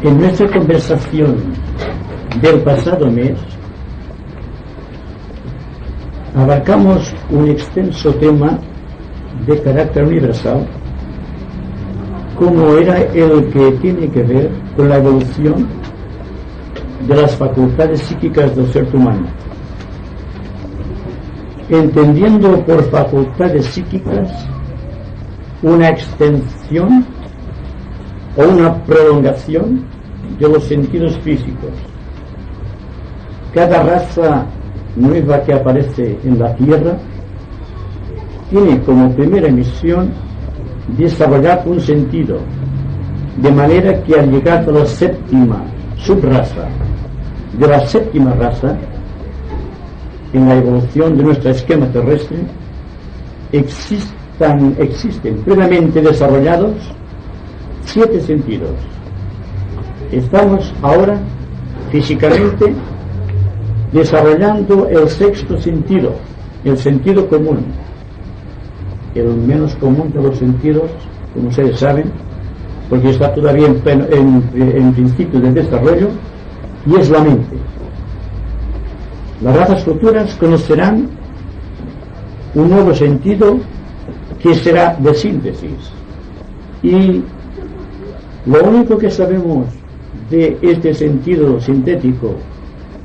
En nuestra conversación del pasado mes abarcamos un extenso tema de carácter universal, como era el que tiene que ver con la evolución de las facultades psíquicas del ser humano, entendiendo por facultades psíquicas una extensión o una prolongación de los sentidos físicos. Cada raza nueva que aparece en la Tierra tiene como primera misión desarrollar un sentido, de manera que al llegar a la séptima subraza de la séptima raza en la evolución de nuestro esquema terrestre, existen plenamente desarrollados 7 sentidos. Estamos ahora físicamente desarrollando el 6º sentido, el sentido común, el menos común de los sentidos, como ustedes saben, porque está todavía en principio de desarrollo, y es la mente. Las razas futuras conocerán un nuevo sentido que será de síntesis, y lo único que sabemos de este sentido sintético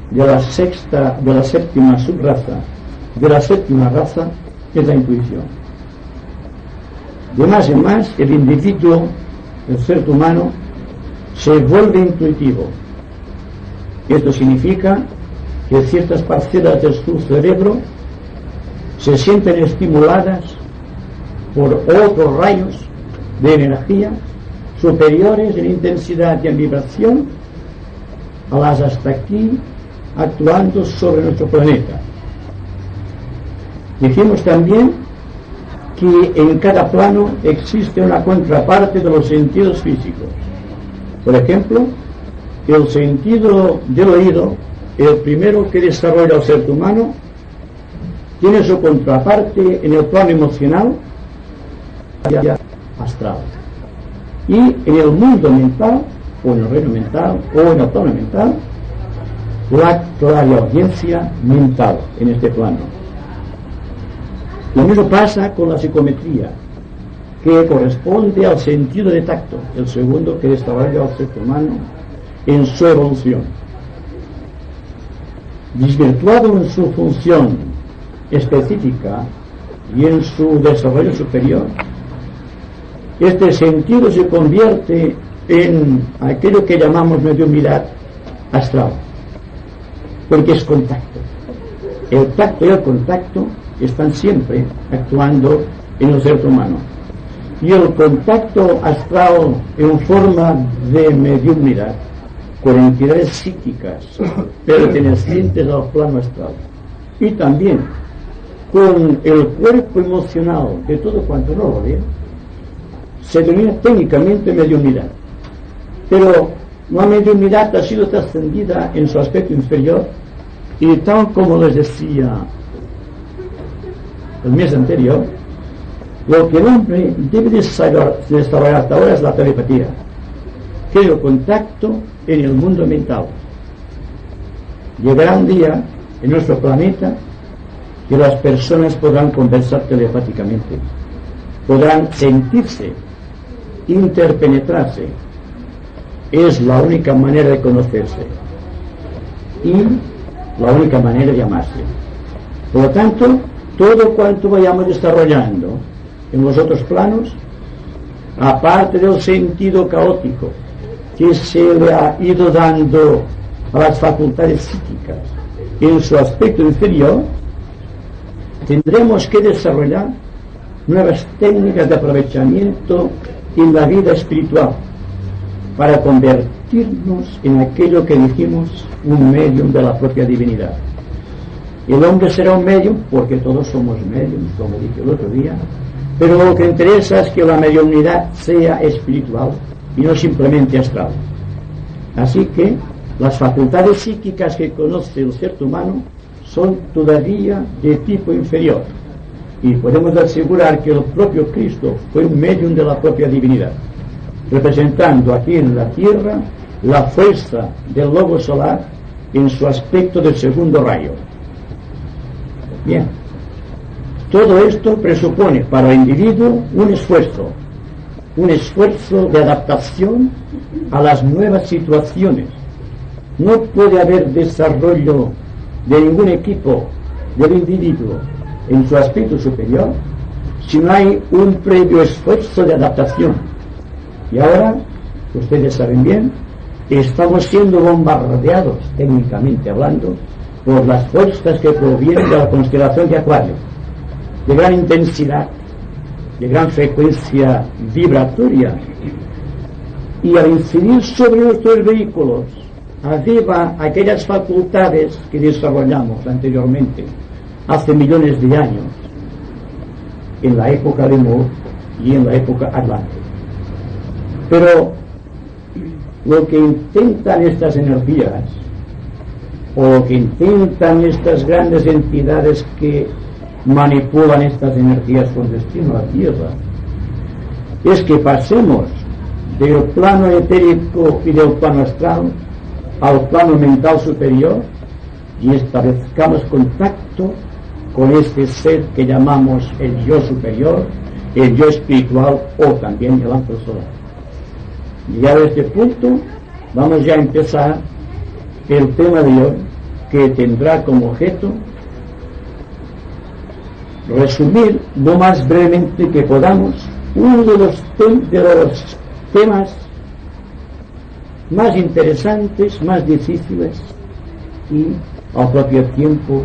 de la séptima subraza de la séptima raza es la intuición. De más en más el individuo, el ser humano, se vuelve intuitivo. Esto significa que ciertas parcelas de su cerebro se sienten estimuladas por otros rayos de energía superiores en intensidad y en vibración a las hasta aquí actuando sobre nuestro planeta. Dijimos también que en cada plano existe una contraparte de los sentidos físicos. Por ejemplo, el sentido del oído, el primero que desarrolla el ser humano, tiene su contraparte en el plano emocional astral. Y en el mundo mental, o en el reino mental, o en el plano mental, la clariaudiencia mental en este plano. Lo mismo pasa con la psicometría, que corresponde al sentido de tacto, el segundo que desarrolla el ser humano en su evolución. Desvirtuado en su función específica y en su desarrollo superior, este sentido se convierte en aquello que llamamos mediunidad astral, porque es contacto. El tacto y el contacto están siempre actuando en el ser humano, y el contacto astral en forma de mediunidad con entidades psíquicas pertenecientes al plano astral, y también con el cuerpo emocional de todo cuanto nos rodea, se denomina técnicamente mediunidad. Pero la mediunidad ha sido trascendida en su aspecto inferior, y tal como les decía el mes anterior, lo que el hombre debe desarrollar hasta ahora es la telepatía, que es el contacto en el mundo mental. Llegará un día en nuestro planeta que las personas podrán conversar telepáticamente, podrán sentirse, interpenetrarse. Es la única manera de conocerse y la única manera de amarse. Por lo tanto, todo cuanto vayamos desarrollando en los otros planos, aparte del sentido caótico que se le ha ido dando a las facultades psíquicas en su aspecto inferior, tendremos que desarrollar nuevas técnicas de aprovechamiento en la vida espiritual para convertirnos en aquello que dijimos, un medium de la propia divinidad. El hombre será un medium porque todos somos mediums, como dije el otro día, pero lo que interesa es que la mediunidad sea espiritual y no simplemente astral. Así que las facultades psíquicas que conoce el ser humano son todavía de tipo inferior, y podemos asegurar que el propio Cristo fue un medium de la propia divinidad, representando aquí en la tierra la fuerza del logo solar en su aspecto del segundo rayo. Bien, todo esto presupone para el individuo un esfuerzo de adaptación a las nuevas situaciones. No puede haber desarrollo de ningún equipo del individuo en su aspecto superior si no hay un previo esfuerzo de adaptación. Y ahora, ustedes saben bien, estamos siendo bombardeados, técnicamente hablando, por las fuerzas que provienen de la constelación de Acuario, de gran intensidad, de gran frecuencia vibratoria, y al incidir sobre nuestros vehículos aviva aquellas facultades que desarrollamos anteriormente, hace millones de años, en la época de Moore y en la época Atlante. Pero lo que intentan estas energías, o lo que intentan estas grandes entidades que manipulan estas energías con destino a la Tierra, es que pasemos del plano etérico y del plano astral al plano mental superior y establezcamos contacto con este ser que llamamos el yo superior, el yo espiritual o también el ángel solar. Llegado a este punto, vamos ya a empezar el tema de hoy, que tendrá como objeto resumir lo más brevemente que podamos uno de los temas más interesantes, más difíciles y al propio tiempo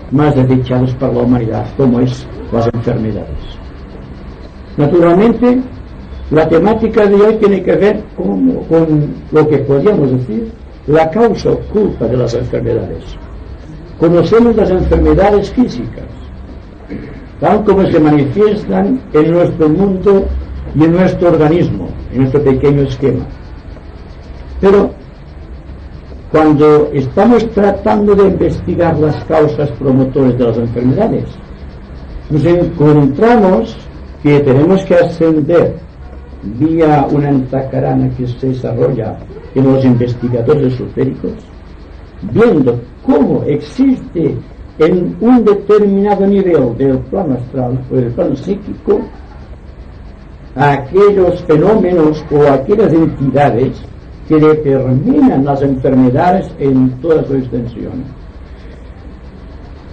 más desechados para la humanidad, como es las enfermedades. Naturalmente, la temática de hoy tiene que ver con lo que podríamos decir la causa oculta de las enfermedades. Conocemos las enfermedades físicas, tal como se manifiestan en nuestro mundo y en nuestro organismo, en nuestro pequeño esquema. Pero cuando estamos tratando de investigar las causas promotoras de las enfermedades, nos encontramos que tenemos que ascender vía una antacarana que se desarrolla en los investigadores esotéricos, viendo cómo existe en un determinado nivel del plano astral o del plano psíquico aquellos fenómenos o aquellas entidades que determinan las enfermedades en toda su extensión.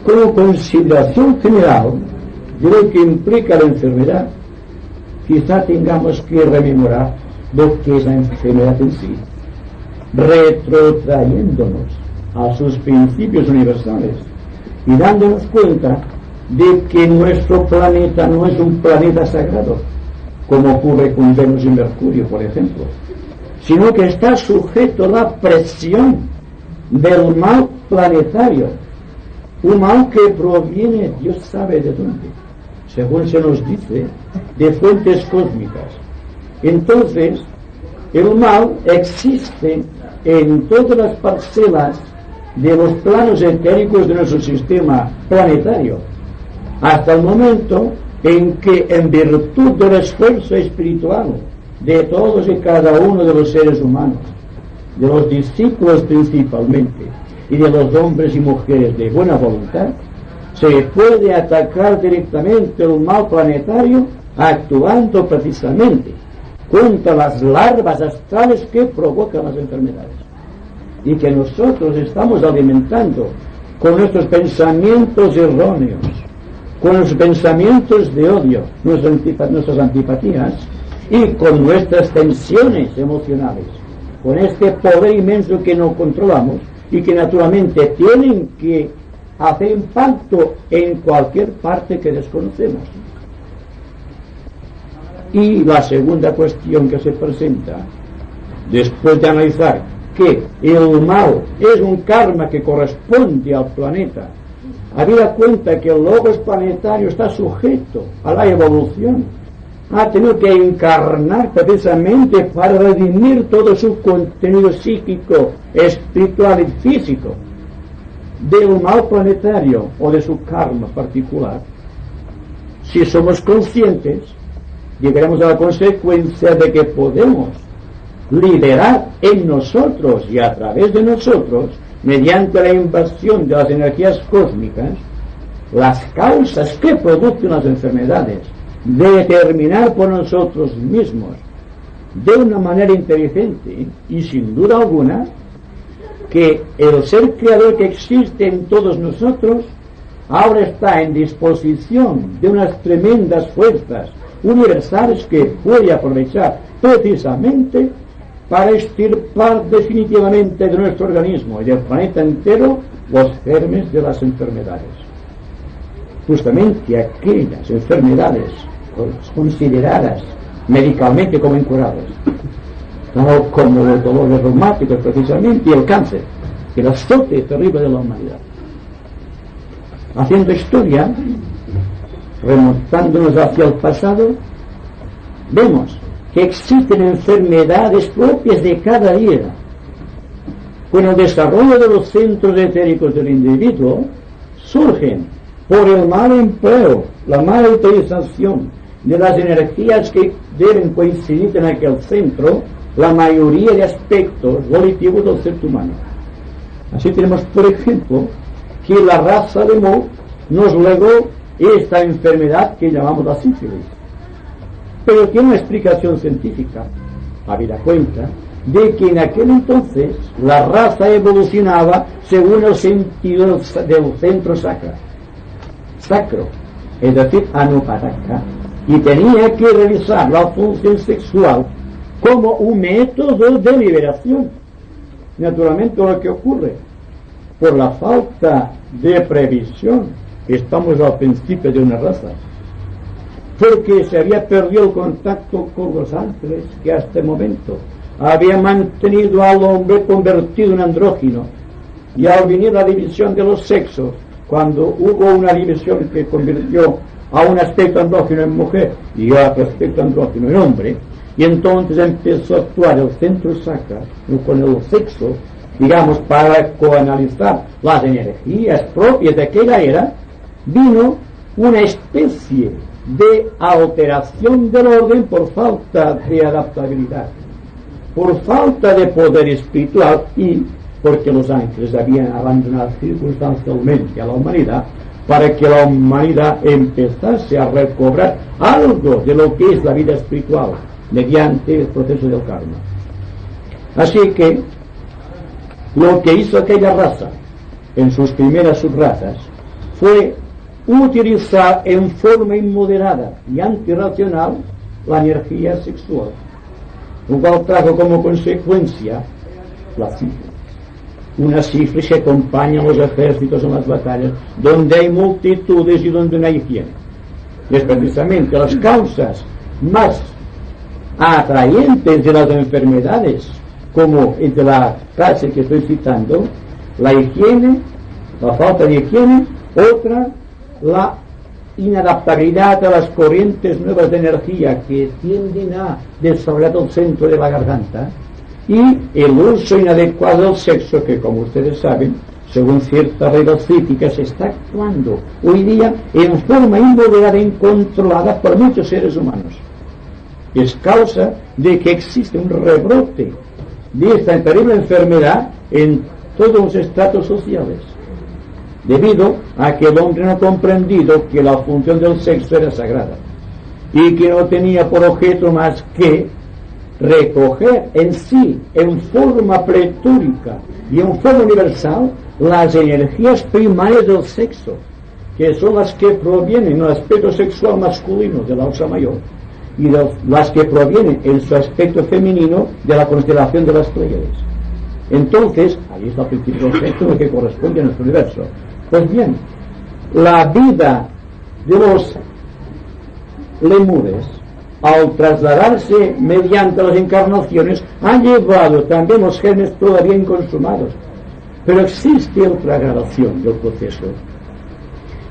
Como consideración general de lo que implica la enfermedad, quizá tengamos que rememorar lo que es la enfermedad en sí, retrotrayéndonos a sus principios universales y dándonos cuenta de que nuestro planeta no es un planeta sagrado, como ocurre con Venus y Mercurio, por ejemplo, sino que está sujeto a la presión del mal planetario, un mal que proviene, Dios sabe de dónde, según se nos dice, de fuentes cósmicas. Entonces, el mal existe en todas las parcelas de los planos etéricos de nuestro sistema planetario, hasta el momento en que, en virtud del esfuerzo espiritual de todos y cada uno de los seres humanos, de los discípulos principalmente, y de los hombres y mujeres de buena voluntad, se puede atacar directamente el mal planetario actuando precisamente contra las larvas astrales que provocan las enfermedades y que nosotros estamos alimentando con nuestros pensamientos erróneos, con los pensamientos de odio, nuestras antipatías y con nuestras tensiones emocionales, con este poder inmenso que no controlamos y que naturalmente tienen que hacer impacto en cualquier parte que desconocemos. Y la segunda cuestión que se presenta, después de analizar que el mal es un karma que corresponde al planeta, habida cuenta que el logos planetario está sujeto a la evolución, ha tenido que encarnar precisamente para redimir todo su contenido psíquico, espiritual y físico del mal planetario o de su karma particular. Si somos conscientes, llegaremos a la consecuencia de que podemos liberar en nosotros y a través de nosotros, mediante la invasión de las energías cósmicas, las causas que producen las enfermedades, determinar por nosotros mismos de una manera inteligente y sin duda alguna que el ser creador que existe en todos nosotros ahora está en disposición de unas tremendas fuerzas universales que puede aprovechar precisamente para extirpar definitivamente de nuestro organismo y del planeta entero los germes de las enfermedades. Justamente aquellas enfermedades consideradas médicamente como incurables, como los dolores reumáticos precisamente y el cáncer, el azote terrible de la humanidad. Haciendo historia, remontándonos hacia el pasado, vemos que existen enfermedades propias de cada día. Con el desarrollo de los centros etéricos del individuo, surgen por el mal empleo, la mala utilización de las energías que deben coincidir en aquel centro, la mayoría de aspectos volitivos del ser humano. Así tenemos, por ejemplo, que la raza de Mo nos legó esta enfermedad que llamamos la sífilis. Pero tiene una explicación científica, habida cuenta de que en aquel entonces la raza evolucionaba según el sentido del centro sacro, es decir, anupadaka, y tenía que realizar la función sexual como un método de liberación. Naturalmente, lo que ocurre por la falta de previsión, estamos al principio de una raza, porque se había perdido el contacto con los ángeles que hasta el momento había mantenido al hombre convertido en andrógino, y al venir la división de los sexos, cuando hubo una división que convirtió a un aspecto andrógino en mujer y a otro aspecto andrógino en hombre, y entonces empezó a actuar el centro sacro con el sexo, digamos, para coanalizar las energías propias de aquella era, vino una especie de alteración del orden por falta de adaptabilidad, por falta de poder espiritual y porque los ángeles habían abandonado circunstancialmente a la humanidad para que la humanidad empezase a recobrar algo de lo que es la vida espiritual mediante el proceso del karma. Así que lo que hizo aquella raza en sus primeras subrazas fue utilizar en forma inmoderada y antirracional la energía sexual, lo cual trajo como consecuencia la sífilis. Una sífilis que acompaña a los ejércitos en las batallas, donde hay multitudes y donde no hay higiene. Y es precisamente las causas más atrayentes de las enfermedades, como de la clase que estoy citando, la higiene, la falta de higiene, otra, la inadaptabilidad a las corrientes nuevas de energía que tienden a desarrollar el centro de la garganta, y el uso inadecuado del sexo, que como ustedes saben, según ciertas reglas críticas, está actuando hoy día en forma inmoderada e incontrolada por muchos seres humanos. Es causa de que existe un rebrote de esta terrible enfermedad en todos los estratos sociales, debido a que el hombre no ha comprendido que la función del sexo era sagrada y que no tenía por objeto más que recoger en sí, en forma pletúrica y en forma universal, las energías primarias del sexo, que son las que provienen del aspecto sexual masculino de la Osa Mayor y las que provienen en su aspecto femenino de la constelación de las Pléyades. Entonces, ahí está el principio del sexo, lo que corresponde a nuestro universo. Pues bien, la vida de los lemures, al trasladarse mediante las encarnaciones, ha llevado también los genes todavía inconsumados. Pero existe otra gradación del proceso,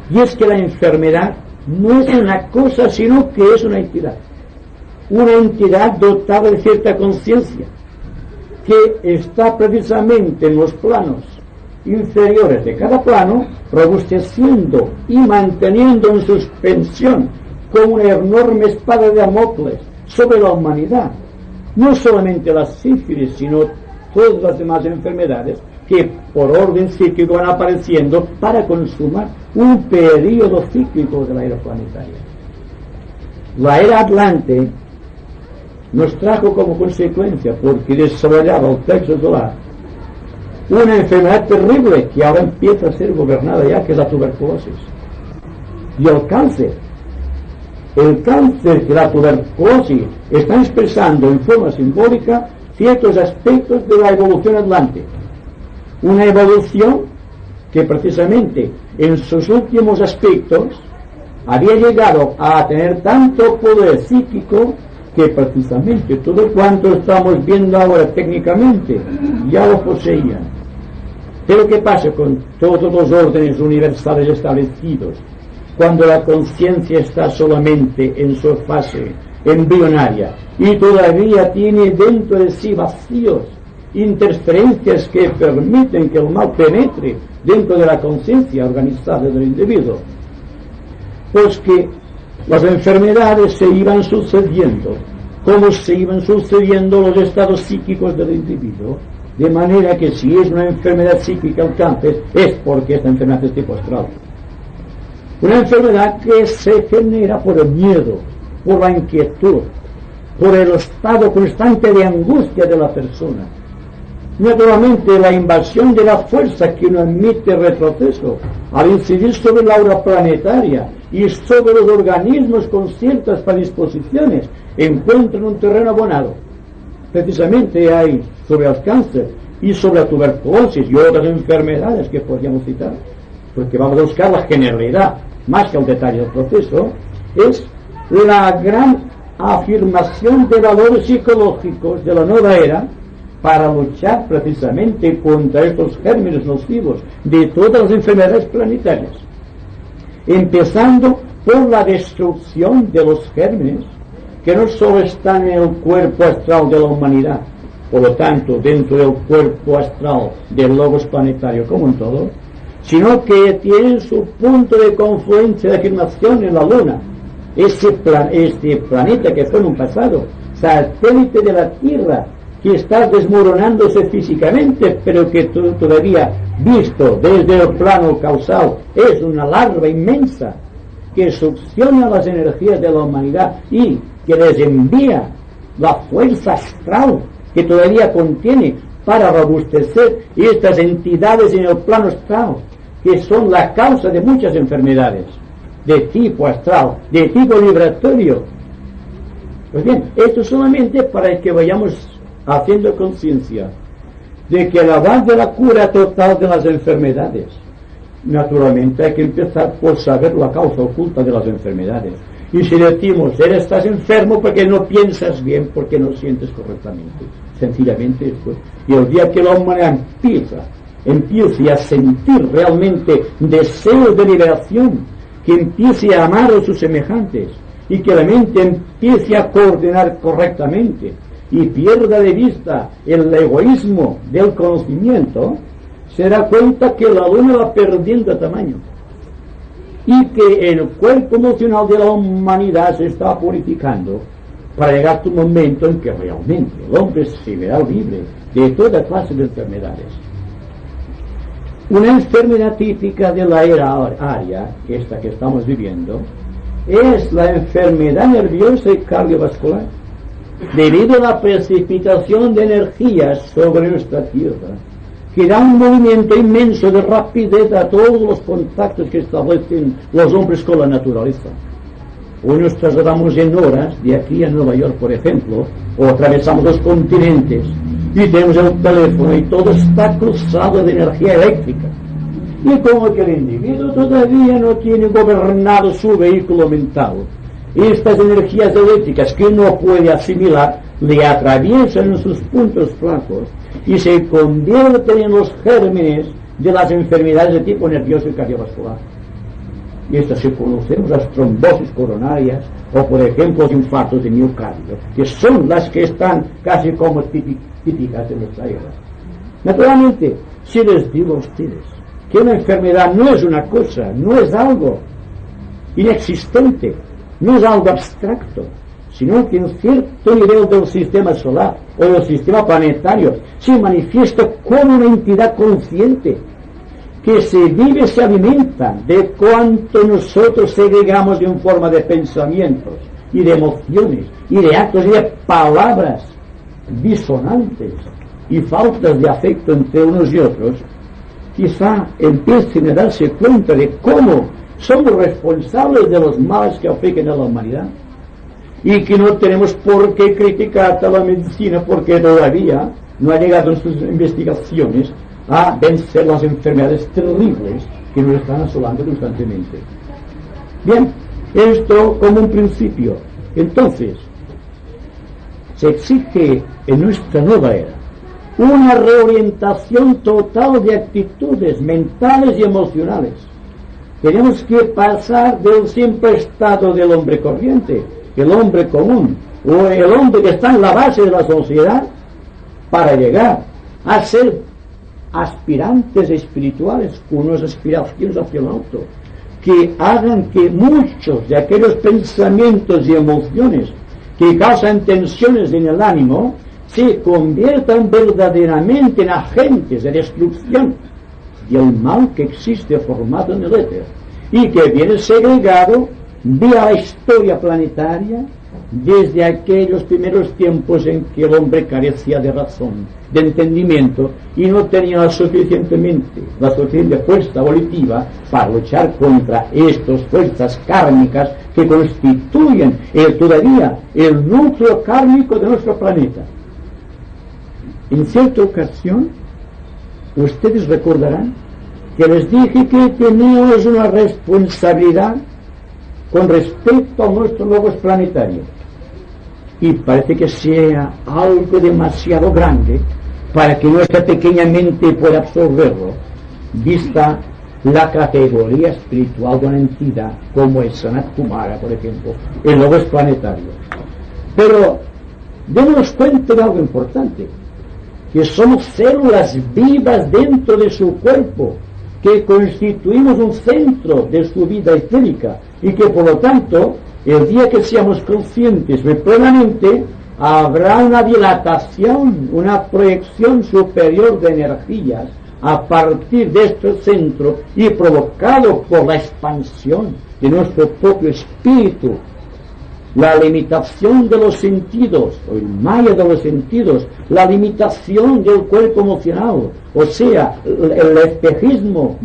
y es que la enfermedad no es una cosa, sino que es una entidad dotada de cierta conciencia, que está precisamente en los planos inferiores de cada plano, robusteciendo y manteniendo en suspensión como una enorme espada de Damocles sobre la humanidad, no solamente la sífilis, sino todas las demás enfermedades que por orden cíclico van apareciendo para consumar un periodo cíclico de la era planetaria. La era Atlante nos trajo como consecuencia, porque desarrollaba el plexo solar, una enfermedad terrible que ahora empieza a ser gobernada ya, que es la tuberculosis. Y el cáncer que la tuberculosis está expresando en forma simbólica ciertos aspectos de la evolución atlante. Una evolución que precisamente en sus últimos aspectos había llegado a tener tanto poder psíquico que precisamente todo cuanto estamos viendo ahora técnicamente ya lo poseían. Pero ¿qué pasa con todos los órdenes universales establecidos cuando la conciencia está solamente en su fase embrionaria y todavía tiene dentro de sí vacíos, interferencias que permiten que el mal penetre dentro de la conciencia organizada del individuo? Pues que las enfermedades se iban sucediendo, como se iban sucediendo los estados psíquicos del individuo, de manera que si es una enfermedad psíquica el cáncer, es porque esta enfermedad es tipo astral. Una enfermedad que se genera por el miedo, por la inquietud, por el estado constante de angustia de la persona. Naturalmente, la invasión de la fuerza que no admite retroceso, al incidir sobre la aura planetaria y sobre los organismos con ciertas predisposiciones, encuentran un terreno abonado. Precisamente hay sobre el cáncer y sobre la tuberculosis y otras enfermedades que podríamos citar, porque vamos a buscar la generalidad más que el detalle del proceso, es la gran afirmación de valores psicológicos de la nueva era para luchar precisamente contra estos gérmenes nocivos de todas las enfermedades planetarias, empezando por la destrucción de los gérmenes que no solo están en el cuerpo astral de la humanidad, por lo tanto dentro del cuerpo astral del logos planetario como un todo, sino que tienen su punto de confluencia de afirmación en la Luna, este planeta que fue en un pasado satélite de la Tierra, que está desmoronándose físicamente, pero que todavía, visto desde el plano causal, es una larva inmensa que succiona las energías de la humanidad y que les envía la fuerza astral que todavía contiene para robustecer estas entidades en el plano astral, que son la causa de muchas enfermedades de tipo astral, de tipo vibratorio. Pues bien, esto solamente para que vayamos haciendo conciencia de que la base de la cura total de las enfermedades, naturalmente hay que empezar por saber la causa oculta de las enfermedades. Y si decimos, estás enfermo porque no piensas bien, porque no sientes correctamente, sencillamente esto. Y el día que la humanidad empiece a sentir realmente deseos de liberación, que empiece a amar a sus semejantes y que la mente empiece a coordinar correctamente y pierda de vista el egoísmo del conocimiento, se da cuenta que la luna va perdiendo tamaño y que el cuerpo emocional de la humanidad se está purificando para llegar a un momento en que realmente el hombre se verá libre de toda clase de enfermedades. Una enfermedad típica de la era aria, que esta que estamos viviendo, es la enfermedad nerviosa y cardiovascular, debido a la precipitación de energías sobre nuestra tierra, que da un movimiento inmenso de rapidez a todos los contactos que establecen los hombres con la naturaleza. Hoy nos trasladamos en horas de aquí a Nueva York, por ejemplo, o atravesamos los continentes y tenemos el teléfono y todo está cruzado de energía eléctrica. Y como que el individuo todavía no tiene gobernado su vehículo mental, estas energías eléctricas que no puede asimilar le atraviesan en sus puntos flacos y se convierten en los gérmenes de las enfermedades de tipo nervioso y cardiovascular. Y estas se conocemos las trombosis coronarias o por ejemplo los infartos de miocardio, que son las que están casi como típicas de nuestra era. Naturalmente, si les digo a ustedes que una enfermedad no es una cosa, no es algo inexistente, no es algo abstracto, sino que en cierto nivel del sistema solar o del sistema planetario se manifiesta como una entidad consciente que se vive, se alimenta de cuanto nosotros segregamos en forma de pensamientos y de emociones y de actos y de palabras disonantes y faltas de afecto entre unos y otros. Quizá empiecen a darse cuenta de cómo somos responsables de los males que afectan a la humanidad y que no tenemos por qué criticar a la medicina porque todavía no ha llegado en sus investigaciones a vencer las enfermedades terribles que nos están asolando constantemente. Bien, esto como un principio. Entonces, se exige en nuestra nueva era una reorientación total de actitudes mentales y emocionales. Tenemos que pasar del simple estado del hombre corriente, el hombre común, o el hombre que está en la base de la sociedad, para llegar a ser aspirantes espirituales con unas aspiraciones hacia el alto, que hagan que muchos de aquellos pensamientos y emociones que causan tensiones en el ánimo se conviertan verdaderamente en agentes de destrucción del mal que existe formado en el éter y que viene segregado vía la historia planetaria desde aquellos primeros tiempos en que el hombre carecía de razón, de entendimiento y no tenía la suficiente fuerza volitiva para luchar contra estas fuerzas kármicas que constituyen todavía el núcleo kármico de nuestro planeta. En cierta ocasión, ustedes recordarán que les dije que teníamos una responsabilidad con respecto a nuestro logos planetario. Y parece que sea algo demasiado grande para que nuestra pequeña mente pueda absorberlo, vista la categoría espiritual de una entidad como es Sanat Kumara, por ejemplo, el logos planetario. Pero démonos cuenta de algo importante, que somos células vivas dentro de su cuerpo, que constituimos un centro de su vida etérica y que por lo tanto el día que seamos conscientes plenamente habrá una dilatación, una proyección superior de energías a partir de este centro y provocado por la expansión de nuestro propio espíritu, la limitación de los sentidos, o el maya de los sentidos, la limitación del cuerpo emocional, o sea, el espejismo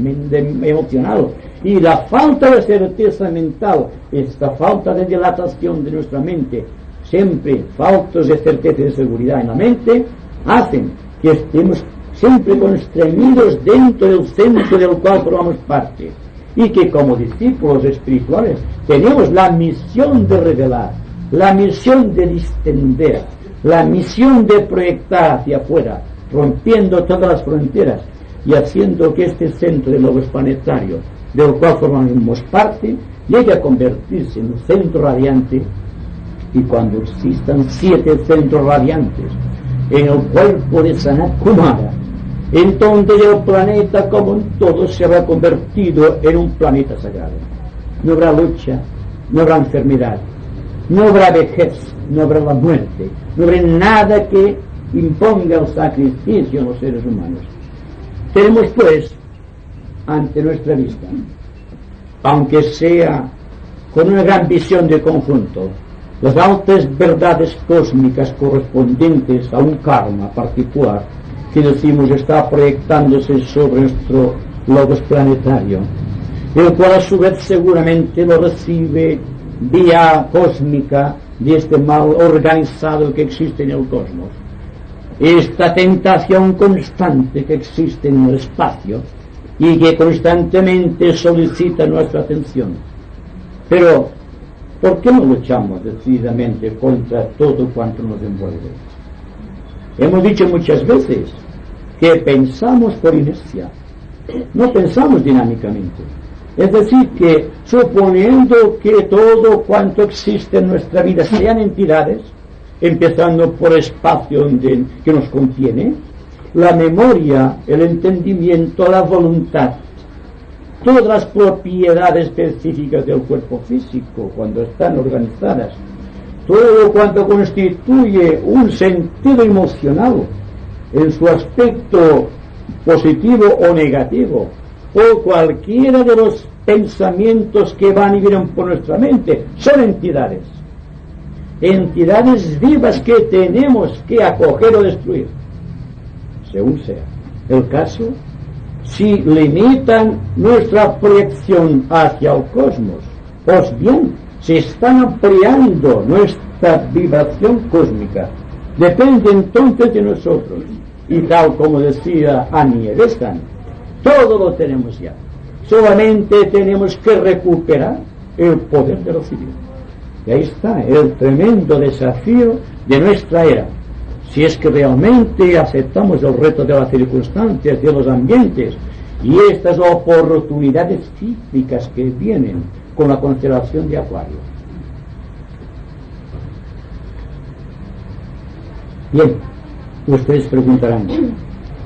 emocional y la falta de certeza mental, esta falta de dilatación de nuestra mente, siempre faltos de certeza y de seguridad en la mente, hacen que estemos siempre constreñidos dentro del centro del cual formamos parte. Y que como discípulos espirituales tenemos la misión de revelar, la misión de distender, la misión de proyectar hacia afuera, rompiendo todas las fronteras y haciendo que este centro del logos planetario, del cual formamos parte, llegue a convertirse en un centro radiante. Y cuando existan 7 centros radiantes en el cuerpo de Sanat Kumara, entonces el planeta como un todo se habrá convertido en un planeta sagrado. No habrá lucha, no habrá enfermedad, no habrá vejez, no habrá la muerte, no habrá nada que imponga el sacrificio a los seres humanos. Tenemos pues ante nuestra vista, aunque sea con una gran visión de conjunto, las altas verdades cósmicas correspondientes a un karma particular que decimos está proyectándose sobre nuestro logos planetario, el cual a su vez seguramente lo recibe vía cósmica de este mal organizado que existe en el cosmos. Esta tentación constante que existe en el espacio y que constantemente solicita nuestra atención. Pero, ¿por qué no luchamos decididamente contra todo cuanto nos envuelve? Hemos dicho muchas veces que pensamos por inercia, no pensamos dinámicamente. Es decir, que suponiendo que todo cuanto existe en nuestra vida sean entidades, empezando por el espacio que nos contiene, la memoria, el entendimiento, la voluntad, todas las propiedades específicas del cuerpo físico, cuando están organizadas, todo cuanto constituye un sentido emocional en su aspecto positivo o negativo, o cualquiera de los pensamientos que van y vienen por nuestra mente, son entidades vivas que tenemos que acoger o destruir, según sea el caso. Si limitan nuestra proyección hacia el cosmos, pues bien, se están ampliando nuestra vibración cósmica. Depende entonces de nosotros. Y tal como decía Annie Besant, todo lo tenemos ya. Solamente tenemos que recuperar el poder de recibir. Y ahí está el tremendo desafío de nuestra era. Si es que realmente aceptamos el reto de las circunstancias, de los ambientes y estas oportunidades cíclicas que vienen con la constelación de Acuario. Bien, ustedes preguntarán,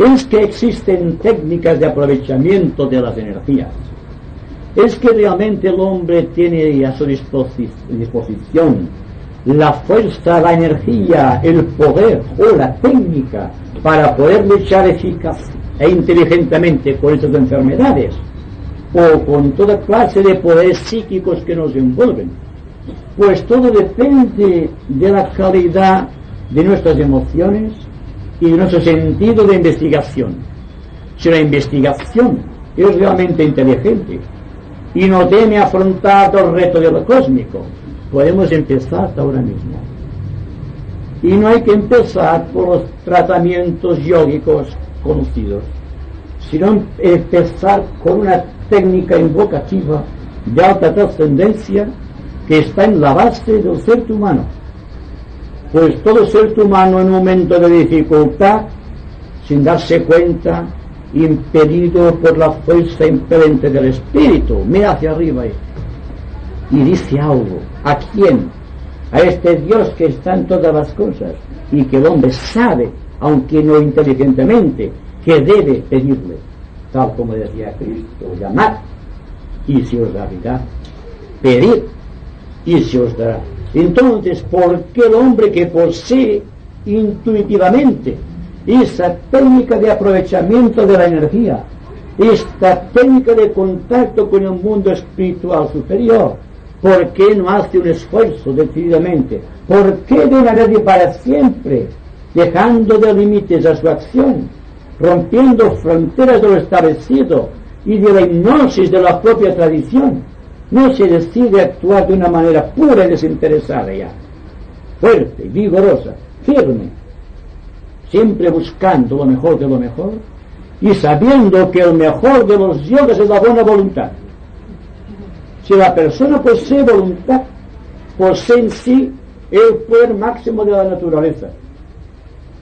¿es que existen técnicas de aprovechamiento de las energías? ¿Es que realmente el hombre tiene a su disposición la fuerza, la energía, el poder o la técnica para poder luchar eficaz e inteligentemente con estas enfermedades o con toda clase de poderes psíquicos que nos envuelven? Pues todo depende de la calidad de nuestras emociones y de nuestro sentido de investigación. Si la investigación es realmente inteligente y no teme afrontar el reto de lo cósmico, podemos empezar ahora mismo. Y no hay que empezar por los tratamientos yógicos conocidos, sino empezar con una técnica invocativa de alta trascendencia que está en la base del ser humano. Pues todo ser humano en un momento de dificultad, sin darse cuenta, impedido por la fuerza impelente del espíritu, mira hacia arriba y dice algo. ¿A quién? A este Dios que está en todas las cosas y que el hombre sabe, aunque no inteligentemente, que debe pedirle, tal como decía Cristo: llamad y se os dará, pedid y se os dará. Entonces, ¿por qué el hombre que posee intuitivamente esa técnica de aprovechamiento de la energía, esta técnica de contacto con el mundo espiritual superior, por qué no hace un esfuerzo decididamente? ¿Por qué de una vez y para siempre, dejando de límites a su acción, rompiendo fronteras de lo establecido y de la hipnosis de la propia tradición, no se decide actuar de una manera pura y desinteresada ya, fuerte, vigorosa, firme, siempre buscando lo mejor de lo mejor y sabiendo que el mejor de los yogas es la buena voluntad? Si la persona posee voluntad, posee en sí el poder máximo de la naturaleza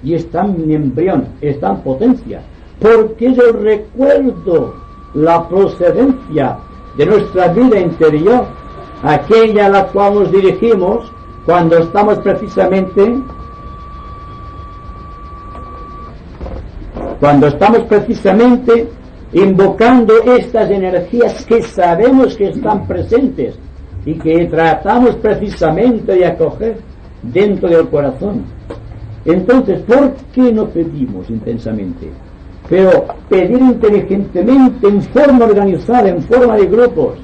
y está en embrión, está en potencia, porque es el recuerdo, la procedencia de nuestra vida interior, aquella a la cual nos dirigimos cuando estamos precisamente invocando estas energías que sabemos que están presentes y que tratamos precisamente de acoger dentro del corazón. Entonces, ¿por qué no pedimos intensamente? Pero pedir inteligentemente, en forma organizada, en forma de grupos,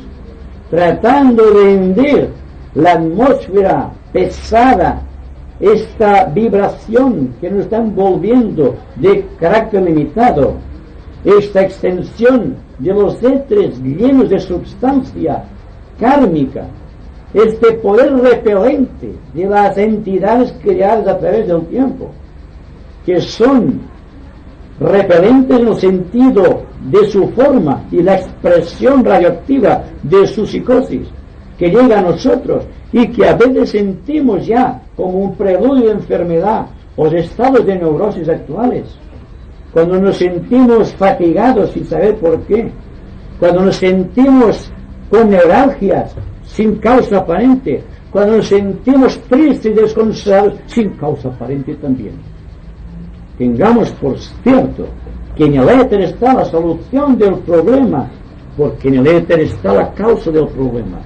tratando de hendir la atmósfera pesada, esta vibración que nos está envolviendo de carácter limitado, esta extensión de los éteres llenos de substancia kármica, este poder repelente de las entidades creadas a través del tiempo, que son repelentes en el sentido de su forma y la expresión radioactiva de su psicosis, que llega a nosotros y que a veces sentimos ya como un preludio de enfermedad o de estados de neurosis actuales. Cuando nos sentimos fatigados sin saber por qué, cuando nos sentimos con neuralgias sin causa aparente, cuando nos sentimos tristes y desconsolados sin causa aparente también. Tengamos por cierto que en el éter está la solución del problema, porque en el éter está la causa del problema.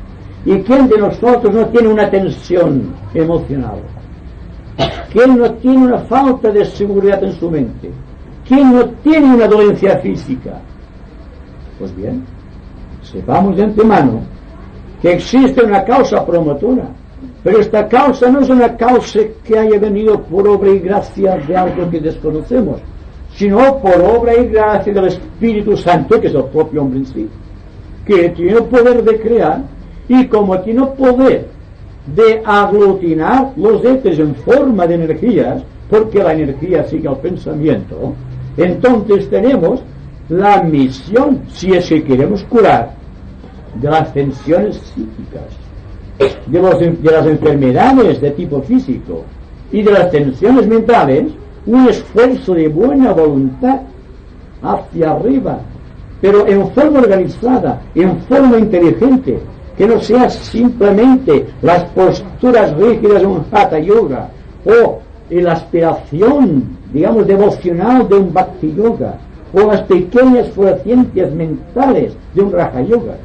¿Y quién de nosotros no tiene una tensión emocional? ¿Quién no tiene una falta de seguridad en su mente? ¿Quién no tiene una dolencia física? Pues bien, sepamos de antemano que existe una causa promotora, pero esta causa no es una causa que haya venido por obra y gracia de algo que desconocemos, sino por obra y gracia del Espíritu Santo, que es el propio hombre en sí, que tiene el poder de crear, y como tiene el poder de aglutinar los éteres en forma de energías, porque la energía sigue al pensamiento, entonces tenemos la misión, si es que queremos curar, de las tensiones psíquicas, de las enfermedades de tipo físico y de las tensiones mentales, un esfuerzo de buena voluntad hacia arriba, pero en forma organizada, en forma inteligente, que no sea simplemente las posturas rígidas de un Hatha Yoga o la aspiración, digamos, devocional de un Bhakti Yoga o las pequeñas florecencias mentales de un Raja Yoga,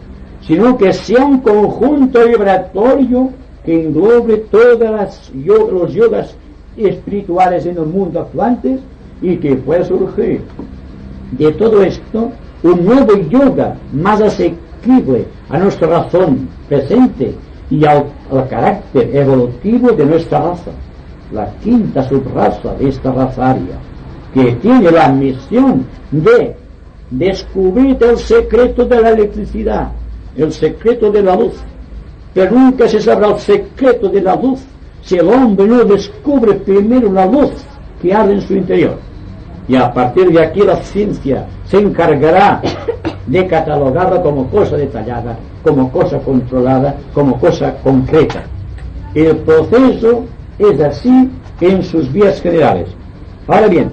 sino que sea un conjunto vibratorio que englobe todas los yogas espirituales en el mundo actuantes y que pueda surgir de todo esto un nuevo yoga más asequible a nuestra razón presente y al carácter evolutivo de nuestra raza, la quinta subraza de esta raza aria, que tiene la misión de descubrir el secreto de la electricidad, el secreto de la luz, pero nunca se sabrá el secreto de la luz si el hombre no descubre primero la luz que arde en su interior. Y a partir de aquí la ciencia se encargará de catalogarla como cosa detallada, como cosa controlada, como cosa concreta. El proceso es así en sus vías generales. Ahora bien,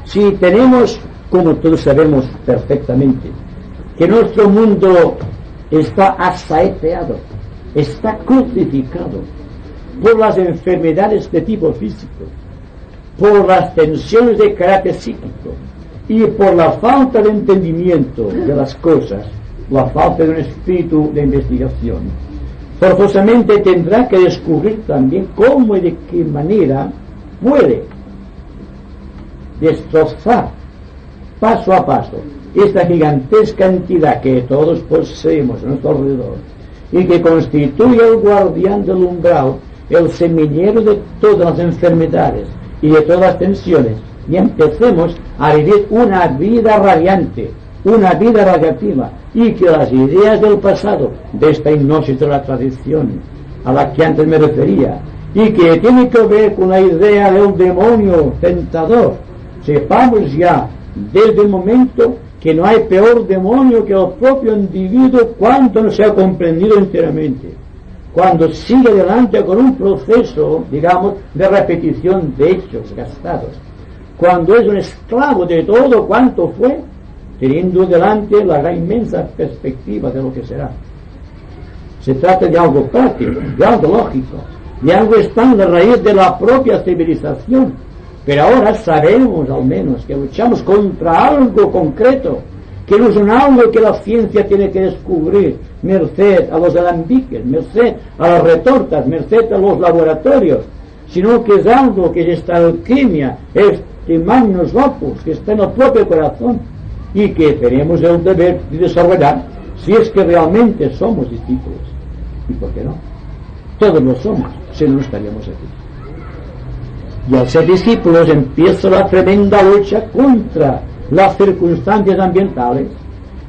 si tenemos, como todos sabemos perfectamente, que nuestro mundo está asaeteado, está crucificado por las enfermedades de tipo físico, por las tensiones de carácter psíquico y por la falta de entendimiento de las cosas, la falta de un espíritu de investigación, forzosamente tendrá que descubrir también cómo y de qué manera puede destrozar paso a paso esta gigantesca entidad que todos poseemos a nuestro alrededor y que constituye el guardián del umbral, el semillero de todas las enfermedades y de todas las tensiones, y empecemos a vivir una vida radiante, una vida radiativa, y que las ideas del pasado, de esta hipnosis de la tradición a la que antes me refería, y que tiene que ver con la idea del demonio tentador, sepamos ya desde el momento que no hay peor demonio que el propio individuo cuando no se ha comprendido enteramente, cuando sigue adelante con un proceso, digamos, de repetición de hechos gastados, cuando es un esclavo de todo cuanto fue, teniendo delante la gran inmensa perspectiva de lo que será. Se trata de algo práctico, de algo lógico, de algo está en la raíz de la propia civilización, pero ahora sabemos al menos que luchamos contra algo concreto, que no es un algo que la ciencia tiene que descubrir merced a los alambiques, merced a las retortas, merced a los laboratorios, sino que es algo que es esta alquimia, este magnus opus, que está en el propio corazón y que tenemos el deber de desarrollar si es que realmente somos discípulos. ¿Y por qué no? Todos lo somos, si no estaríamos aquí. Y al ser discípulos empieza la tremenda lucha contra las circunstancias ambientales,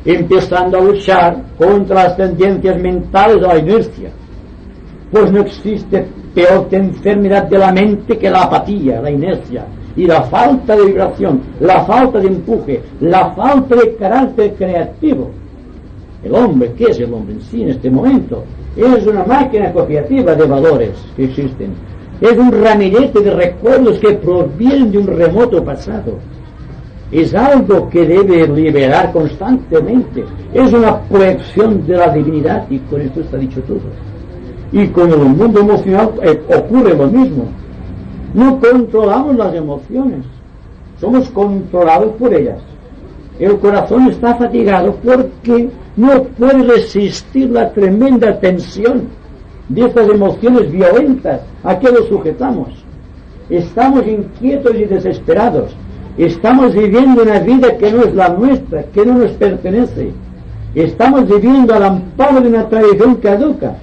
empezando a luchar contra las tendencias mentales de la inercia, pues no existe peor enfermedad de la mente que la apatía, la inercia y la falta de vibración, la falta de empuje, la falta de carácter creativo. El hombre, ¿qué es el hombre en sí en este momento? Es una máquina copiativa de valores que existen, es un ramillete de recuerdos que provienen de un remoto pasado, es algo que debe liberar constantemente, es una proyección de la divinidad, y con esto está dicho todo. Y con el mundo emocional ocurre lo mismo. No controlamos las emociones, somos controlados por ellas. El corazón está fatigado porque no puede resistir la tremenda tensión de estas emociones violentas a que lo sujetamos. Estamos inquietos y desesperados. Estamos viviendo una vida que no es la nuestra, que no nos pertenece. Estamos viviendo al amparo de una tradición caduca.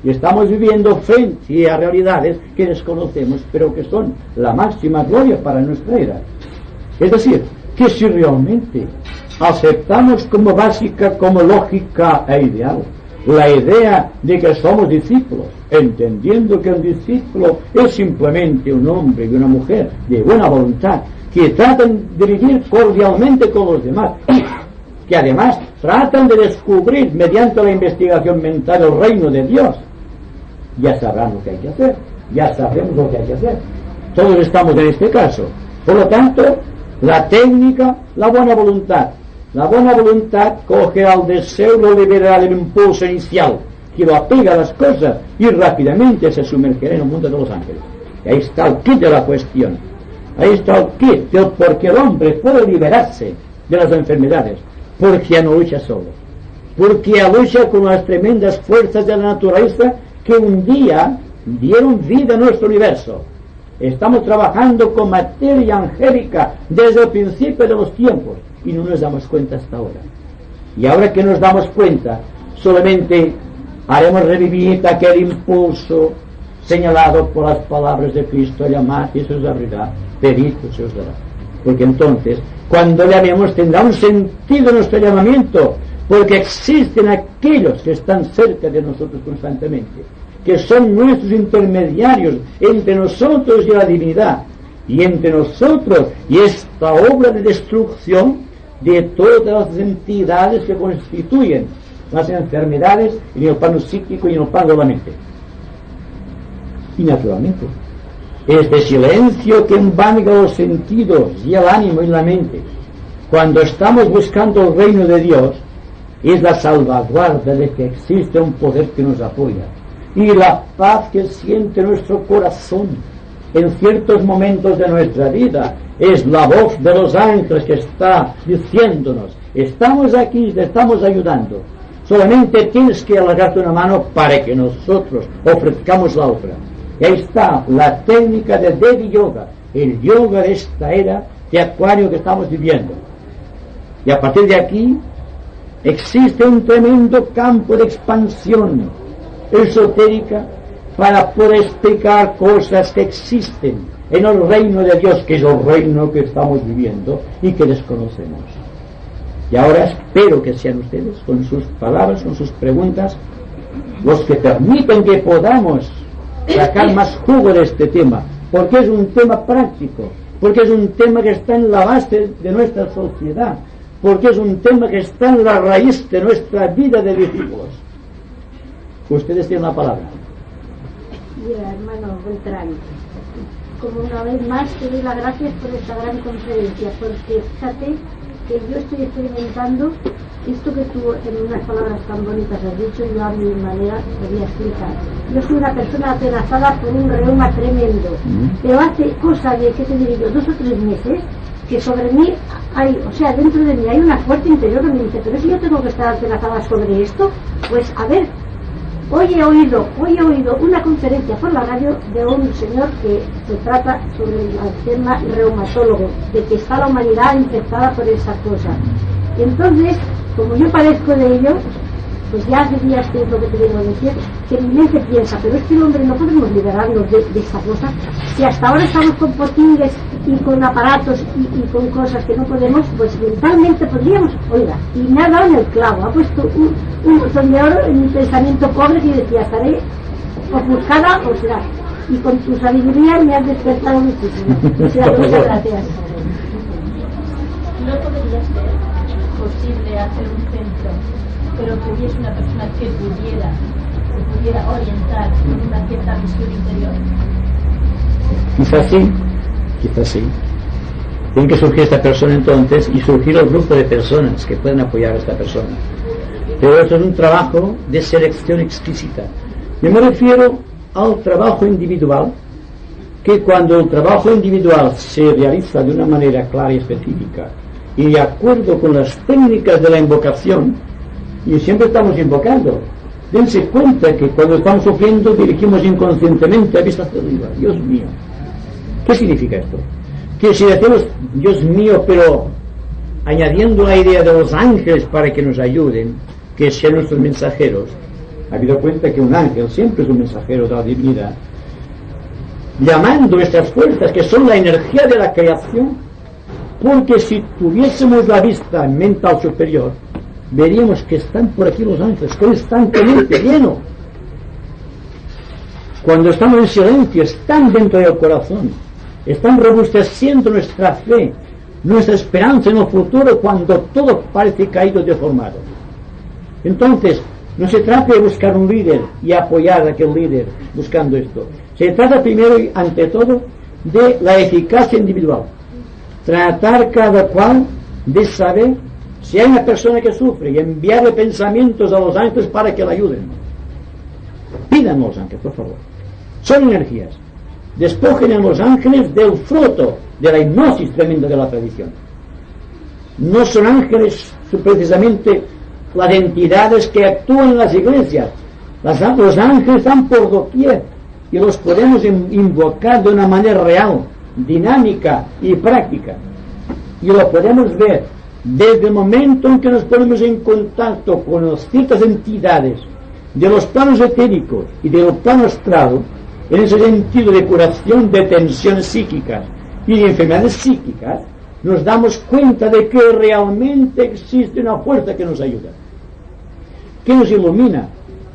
Y estamos viviendo frente a realidades que desconocemos, pero que son la máxima gloria para nuestra era. Es decir, que si realmente aceptamos como básica, como lógica e ideal la idea de que somos discípulos, entendiendo que un discípulo es simplemente un hombre y una mujer de buena voluntad que tratan de vivir cordialmente con los demás, que además tratan de descubrir mediante la investigación mental el reino de Dios, ya sabrán lo que hay que hacer, ya sabemos lo que hay que hacer. Todos estamos en este caso. Por lo tanto, la técnica, la buena voluntad. La buena voluntad coge al deseo, lo libera del impulso inicial, que lo apega a las cosas y rápidamente se sumergirá en el mundo de los ángeles. Y ahí está el kit de la cuestión. Ahí está el kit del por qué el hombre puede liberarse de las enfermedades. Porque ya no lucha solo. Porque ya lucha con las tremendas fuerzas de la naturaleza que un día dieron vida a nuestro universo. Estamos trabajando con materia angélica desde el principio de los tiempos y no nos damos cuenta hasta ahora. Y ahora que nos damos cuenta, solamente haremos revivir aquel impulso señalado por las palabras de Cristo: llamad y se os abrirá, pedid y se os dará. Porque entonces, cuando llamemos, tendrá un sentido nuestro llamamiento, porque existen aquellos que están cerca de nosotros constantemente, que son nuestros intermediarios entre nosotros y la divinidad, y entre nosotros y esta obra de destrucción de todas las entidades que constituyen las enfermedades en el plano psíquico y en el plano de la mente. Y naturalmente, este silencio que embarga los sentidos y el ánimo y la mente, cuando estamos buscando el reino de Dios, es la salvaguarda de que existe un poder que nos apoya, y la paz que siente nuestro corazón en ciertos momentos de nuestra vida es la voz de los ángeles que está diciéndonos: estamos aquí, te estamos ayudando, solamente tienes que alargarte una mano para que nosotros ofrezcamos la otra. Y ahí está la técnica de Devi Yoga, el yoga de esta era de Acuario que estamos viviendo. Y a partir de aquí existe un tremendo campo de expansión esotérica para poder explicar cosas que existen en el reino de Dios, que es el reino que estamos viviendo y que desconocemos. Y ahora espero que sean ustedes, con sus palabras, con sus preguntas, los que permiten que podamos sacar más jugo de este tema, porque es un tema práctico, porque es un tema que está en la base de nuestra sociedad, porque es un tema que está en la raíz de nuestra vida de discípulos. Ustedes tienen la palabra. Mira, hermano Beltrán, como una vez más te doy las gracias por esta gran conferencia, porque fíjate que yo estoy experimentando esto que tú en unas palabras tan bonitas has dicho, yo a mi manera podría explicar. Yo soy una persona atenazada por un reuma tremendo, pero hace cosa de, ¿qué te diré yo?, 2 o 3 meses, que sobre mí hay, o sea, dentro de mí hay una fuerza interior que me dice: pero si yo tengo que estar atenazada sobre esto, pues a ver. Hoy he oído una conferencia por la radio de un señor que se trata sobre el tema reumatólogo, de que está la humanidad infectada por esa cosa. Y entonces, como yo padezco de ello, pues ya hace días que es lo que te vengo a decir, que mi mente piensa: pero es que el hombre no podemos liberarnos de esta cosa. Si hasta ahora estamos con potingues y con aparatos y con cosas que no podemos, pues mentalmente podríamos. Oiga, y me ha dado en el clavo, ha puesto un botón de oro en mi pensamiento pobre que decía: estaré ofuscada o será. Y con tu sabiduría me has despertado muchísimo. O sea, muchas gracias. ¿No podría ser posible hacer un centro, pero que hubiese una persona que pudiera orientar con una cierta visión interior? Quizás sí. Tiene que surgir esta persona entonces y surgir el grupo de personas que pueden apoyar a esta persona. Pero esto es un trabajo de selección exquisita. Yo me refiero al trabajo individual, que cuando el trabajo individual se realiza de una manera clara y específica y de acuerdo con las técnicas de la invocación, y siempre estamos invocando. Dense cuenta que cuando estamos sufriendo dirigimos inconscientemente a vista hacia arriba. Dios mío. ¿Qué significa esto? Que si decimos Dios mío, pero añadiendo la idea de los ángeles para que nos ayuden, que sean nuestros mensajeros, ha habido cuenta que un ángel siempre es un mensajero de la divinidad, llamando estas fuerzas que son la energía de la creación, porque si tuviésemos la vista mental superior, veríamos que están por aquí los ángeles, constantemente lleno. Cuando estamos en silencio, están dentro del corazón, están robusteciendo nuestra fe, nuestra esperanza en el futuro, cuando todo parece caído, deformado. Entonces, no se trata de buscar un líder y apoyar a aquel líder buscando esto. Se trata primero y ante todo de la eficacia individual. Tratar cada cual de saber si hay una persona que sufre y enviarle pensamientos a los ángeles para que la ayuden. Pidan a los ángeles, por favor. Son energías. Despojen a los ángeles del fruto de la hipnosis tremenda de la tradición. No son ángeles precisamente las entidades que actúan en las iglesias. Los ángeles están por doquier y los podemos invocar de una manera real, dinámica y práctica. Y lo podemos ver desde el momento en que nos ponemos en contacto con las ciertas entidades de los planos etéricos y del plano astral, en ese sentido de curación de tensiones psíquicas y de enfermedades psíquicas, nos damos cuenta de que realmente existe una fuerza que nos ayuda, que nos ilumina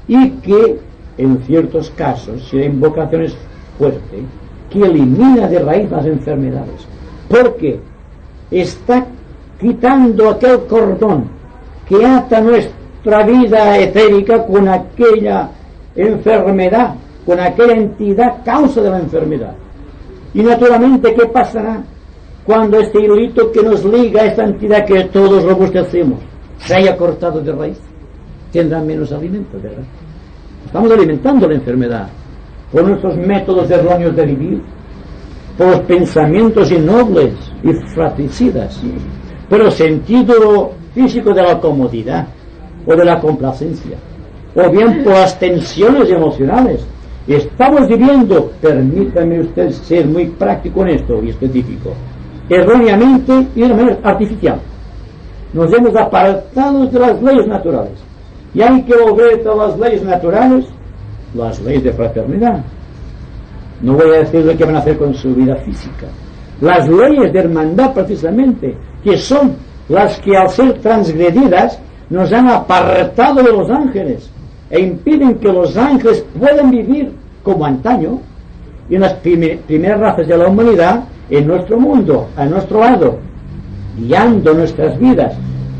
y que en ciertos casos, si la invocación es fuerte, que elimina de raíz las enfermedades, porque está quitando aquel cordón que ata nuestra vida etérica con aquella enfermedad, con aquella entidad causa de la enfermedad. Y naturalmente, ¿qué pasará cuando este hilito que nos liga a esta entidad que todos robustecemos se haya cortado de raíz? Tendrá menos alimento, ¿verdad? Estamos alimentando la enfermedad por nuestros métodos erróneos de vivir, por los pensamientos innobles y fratricidas, por el sentido físico de la comodidad o de la complacencia, o bien por las tensiones emocionales. Estamos viviendo, permítame usted ser muy práctico en esto y específico, erróneamente y de manera artificial. Nos hemos apartado de las leyes naturales y hay que volver a las leyes naturales, las leyes de fraternidad. No voy a decirle qué van a hacer con su vida física. Las leyes de hermandad, precisamente, que son las que al ser transgredidas nos han apartado de los ángeles e impiden que los ángeles puedan vivir como antaño y en las primeras razas de la humanidad en nuestro mundo, a nuestro lado, guiando nuestras vidas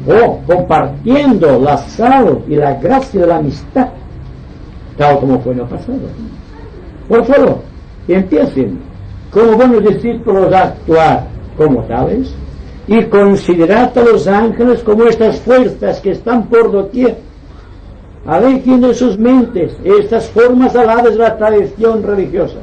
o compartiendo la sal y la gracia de la amistad, tal como fue en el pasado. Por favor, empiecen como buenos discípulos a actuar como tales y considerad a los ángeles como estas fuerzas que están por doquier. Alejen de sus mentes estas formas aladas de la tradición religiosa.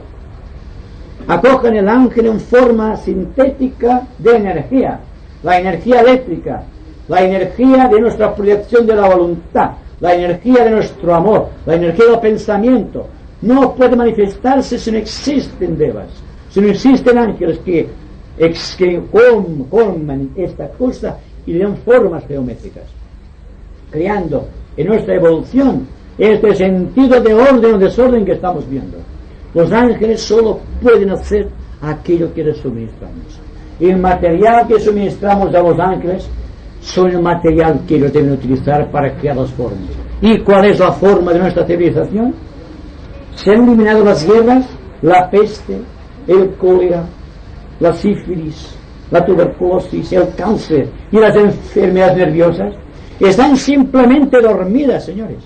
Acojan el ángel en forma sintética de energía, la energía eléctrica, la energía de nuestra proyección de la voluntad, la energía de nuestro amor, la energía del pensamiento. No puede manifestarse si no existen devas, si no existen ángeles que forman esta cosa y le dan formas geométricas, creando en nuestra evolución este sentido de orden o desorden que estamos viendo. Los ángeles solo pueden hacer aquello que les suministramos. Y el material que suministramos a los ángeles son el material que ellos deben utilizar para crear las formas. ¿Y cuál es la forma de nuestra civilización? Se han eliminado las guerras, la peste, el cólera, la sífilis, la tuberculosis, el cáncer y las enfermedades nerviosas. Están simplemente dormidas, señores.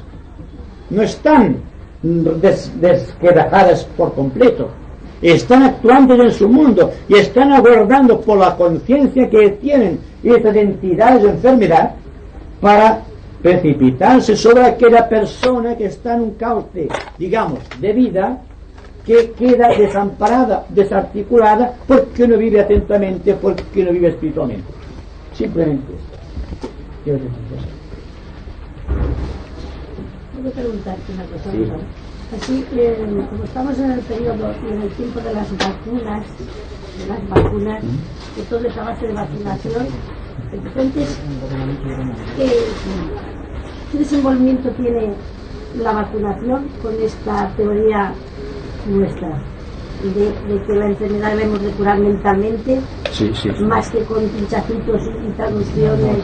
No están desquebrajadas por completo. Están actuando en su mundo y están aguardando por la conciencia que tienen estas entidades de enfermedad para precipitarse sobre aquella persona que está en un cauce, digamos, de vida, que queda desamparada, desarticulada, porque no vive atentamente, porque no vive espiritualmente. Simplemente esto. Puedo preguntarte una cosa. Sí. Así, como estamos en el periodo y en el tiempo de las vacunas, que todo es a base de vacunación, entonces, ¿qué desenvolvimiento tiene la vacunación con esta teoría nuestra? De que la enfermedad debemos de curar mentalmente, Sí. más que con pinchacitos y traducciones.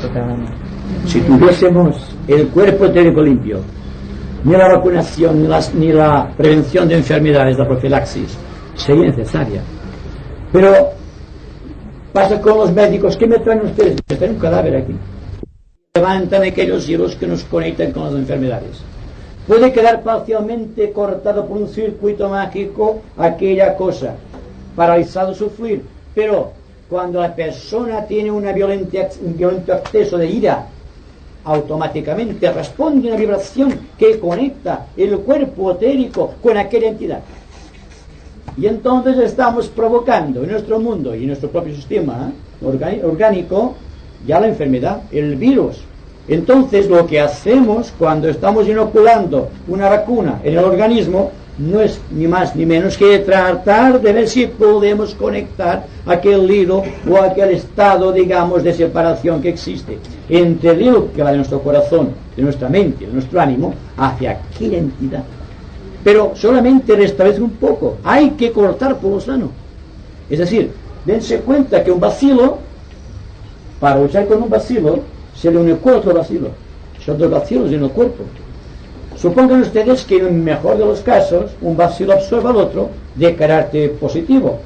Si tuviésemos el cuerpo etérico limpio, ni la vacunación ni la prevención de enfermedades, la profilaxis, sería necesaria. Pero pasa con los médicos. ¿Qué me traen ustedes? Me traen un cadáver aquí. Levantan aquellos hilos que nos conectan con las enfermedades. Puede quedar parcialmente cortado por un circuito mágico aquella cosa, paralizado su fluir, pero cuando la persona tiene un violento acceso de ira, automáticamente responde una vibración que conecta el cuerpo etérico con aquella entidad. Y entonces estamos provocando en nuestro mundo y en nuestro propio sistema orgánico ya la enfermedad, el virus. Entonces lo que hacemos cuando estamos inoculando una vacuna en el organismo no es ni más ni menos que tratar de ver si podemos conectar aquel hilo o aquel estado, digamos, de separación que existe entre el hilo que va de nuestro corazón, de nuestra mente, de nuestro ánimo, hacia aquella entidad. Pero solamente restablece un poco, hay que cortar por lo sano. Es decir, dense cuenta que un bacilo, para luchar con un bacilo, se le une otro bacilo. Son dos bacilos en el cuerpo. Supongan ustedes que en el mejor de los casos un bacilo absorba al otro de carácter positivo.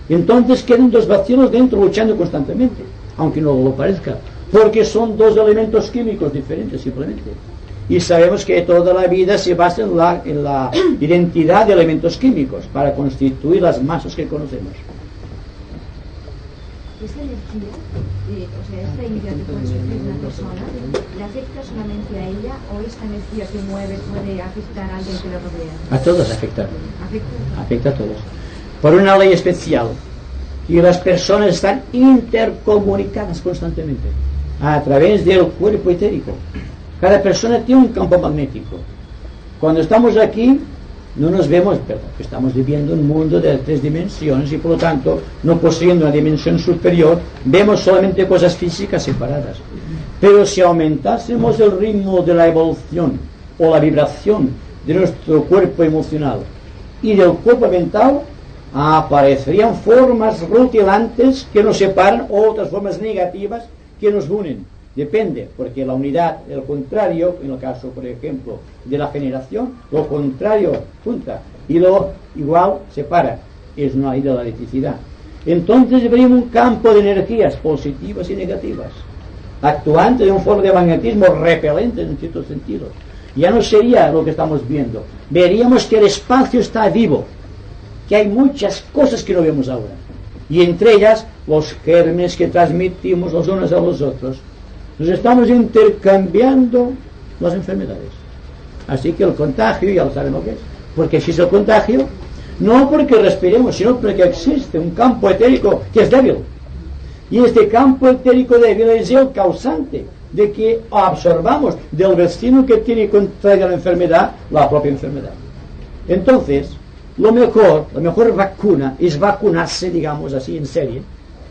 Entonces quedan dos bacilos dentro luchando constantemente, aunque no lo parezca, porque son dos elementos químicos diferentes simplemente. Y sabemos que toda la vida se basa en la identidad de elementos químicos para constituir las masas que conocemos. ¿Esa energía, o sea, esta ira que puede sufrir una persona, le afecta solamente a ella o esta energía que mueve puede afectar a alguien que le rodea? A todos afecta. ¿Afecta? Afecta a todos. Por una ley especial. Y las personas están intercomunicadas constantemente a través del cuerpo etérico. Cada persona tiene un campo magnético. Cuando estamos aquí, no nos vemos, pero estamos viviendo un mundo de 3 dimensiones y por lo tanto, no poseyendo una dimensión superior, vemos solamente cosas físicas separadas. Pero si aumentásemos el ritmo de la evolución o la vibración de nuestro cuerpo emocional y del cuerpo mental, aparecerían formas rutilantes que nos separan o otras formas negativas que nos unen. Depende, porque la unidad, el contrario, en el caso, por ejemplo, de la generación, lo contrario junta y lo igual separa. Es una ley de la electricidad. Entonces veríamos un campo de energías positivas y negativas, actuante de un forma de magnetismo repelente en ciertos sentidos. Ya no sería lo que estamos viendo. Veríamos que el espacio está vivo, que hay muchas cosas que no vemos ahora. Y entre ellas, los gérmenes que transmitimos los unos a los otros. Nos estamos intercambiando las enfermedades. Así que el contagio, ya lo saben lo que es. Porque si es el contagio, no porque respiremos, sino porque existe un campo etérico que es débil. Y este campo etérico débil es el causante de que absorbamos del vecino que tiene contraída la enfermedad, la propia enfermedad. Entonces, la mejor vacuna es vacunarse, digamos así, en serie,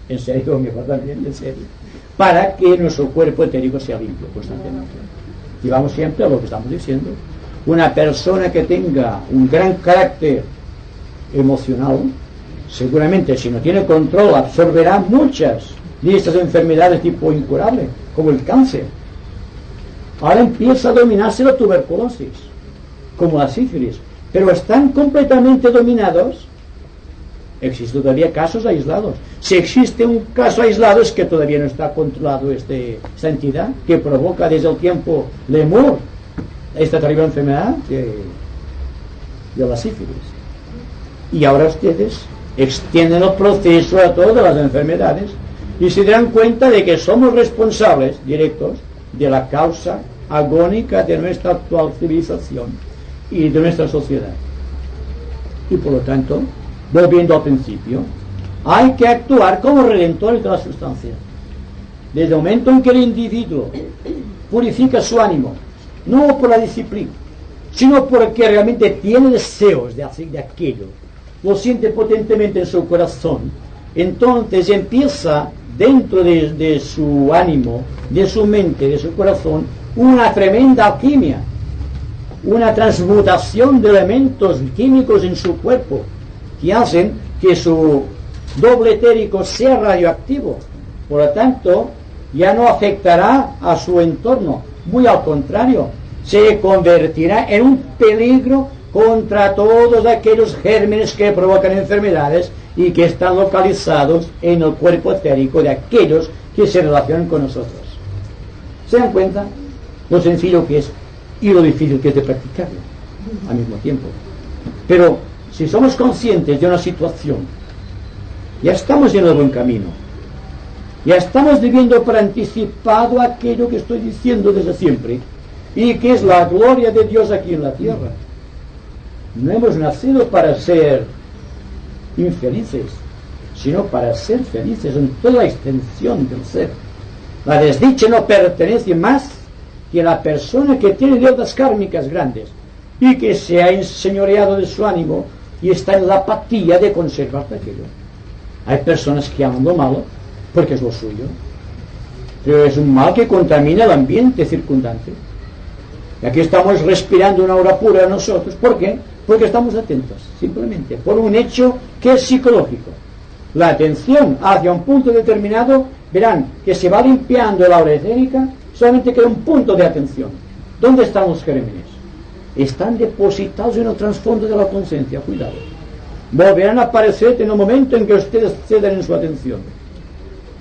o mejor también en serie, para que nuestro cuerpo etérico sea limpio constantemente. Y vamos siempre a lo que estamos diciendo. Una persona que tenga un gran carácter emocional, seguramente si no tiene control absorberá muchas de estas enfermedades tipo incurable, como el cáncer. Ahora empieza a dominarse la tuberculosis, como la sífilis, pero están completamente dominados. Existen todavía casos aislados. Si existe un caso aislado es que todavía no está controlado esta entidad que provoca desde el tiempo lemur esta terrible enfermedad de la sífilis. Y ahora ustedes extienden el proceso a todas las enfermedades y se dan cuenta de que somos responsables directos de la causa agónica de nuestra actual civilización y de nuestra sociedad. Y por lo tanto, volviendo al principio, hay que actuar como redentores de la sustancia. Desde el momento en que el individuo purifica su ánimo, no por la disciplina, sino porque realmente tiene deseos de hacer de aquello, lo siente potentemente en su corazón, entonces empieza dentro de su ánimo, de su mente, de su corazón, una tremenda alquimia, una transmutación de elementos químicos en su cuerpo que hacen que su doble etérico sea radioactivo. Por lo tanto, ya no afectará a su entorno, muy al contrario, se convertirá en un peligro contra todos aquellos gérmenes que provocan enfermedades y que están localizados en el cuerpo etérico de aquellos que se relacionan con nosotros. ¿Se dan cuenta lo sencillo que es y lo difícil que es de practicarlo al mismo tiempo? Pero si somos conscientes de una situación, ya estamos en el buen camino, ya estamos viviendo por anticipado aquello que estoy diciendo desde siempre, y que es la gloria de Dios aquí en la tierra. No hemos nacido para ser infelices, sino para ser felices en toda la extensión del ser. La desdicha no pertenece más que a la persona que tiene deudas kármicas grandes y que se ha enseñoreado de su ánimo y está en la apatía de conservar aquello. Hay personas que aman lo malo porque es lo suyo, pero es un mal que contamina el ambiente circundante. Y aquí estamos respirando una aura pura nosotros. ¿Por qué? Porque estamos atentos, simplemente, por un hecho que es psicológico. La atención hacia un punto determinado, verán que se va limpiando la aura etérica, solamente queda un punto de atención. ¿Dónde están los gérmenes? Están depositados en el trasfondo de la conciencia, cuidado. Volverán a aparecer en el momento en que ustedes ceden en su atención.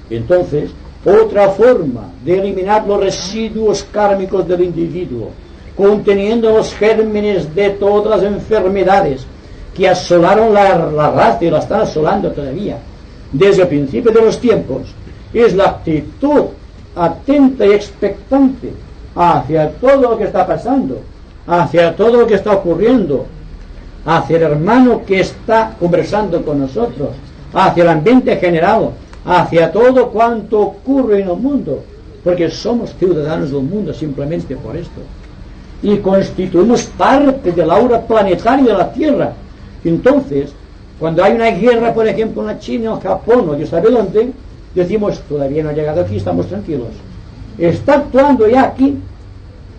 Entonces, otra forma de eliminar los residuos kármicos del individuo, conteniendo los gérmenes de todas las enfermedades que asolaron la raza y la están asolando todavía desde el principio de los tiempos, es la actitud atenta y expectante hacia todo lo que está pasando, hacia todo lo que está ocurriendo, hacia el hermano que está conversando con nosotros, hacia el ambiente general, hacia todo cuanto ocurre en el mundo, porque somos ciudadanos del mundo simplemente por esto, y constituimos parte del aura planetaria de la Tierra. Entonces, cuando hay una guerra, por ejemplo, en la China, en Japón, o Dios sabe dónde, decimos, todavía no ha llegado aquí, estamos tranquilos. Está actuando ya aquí,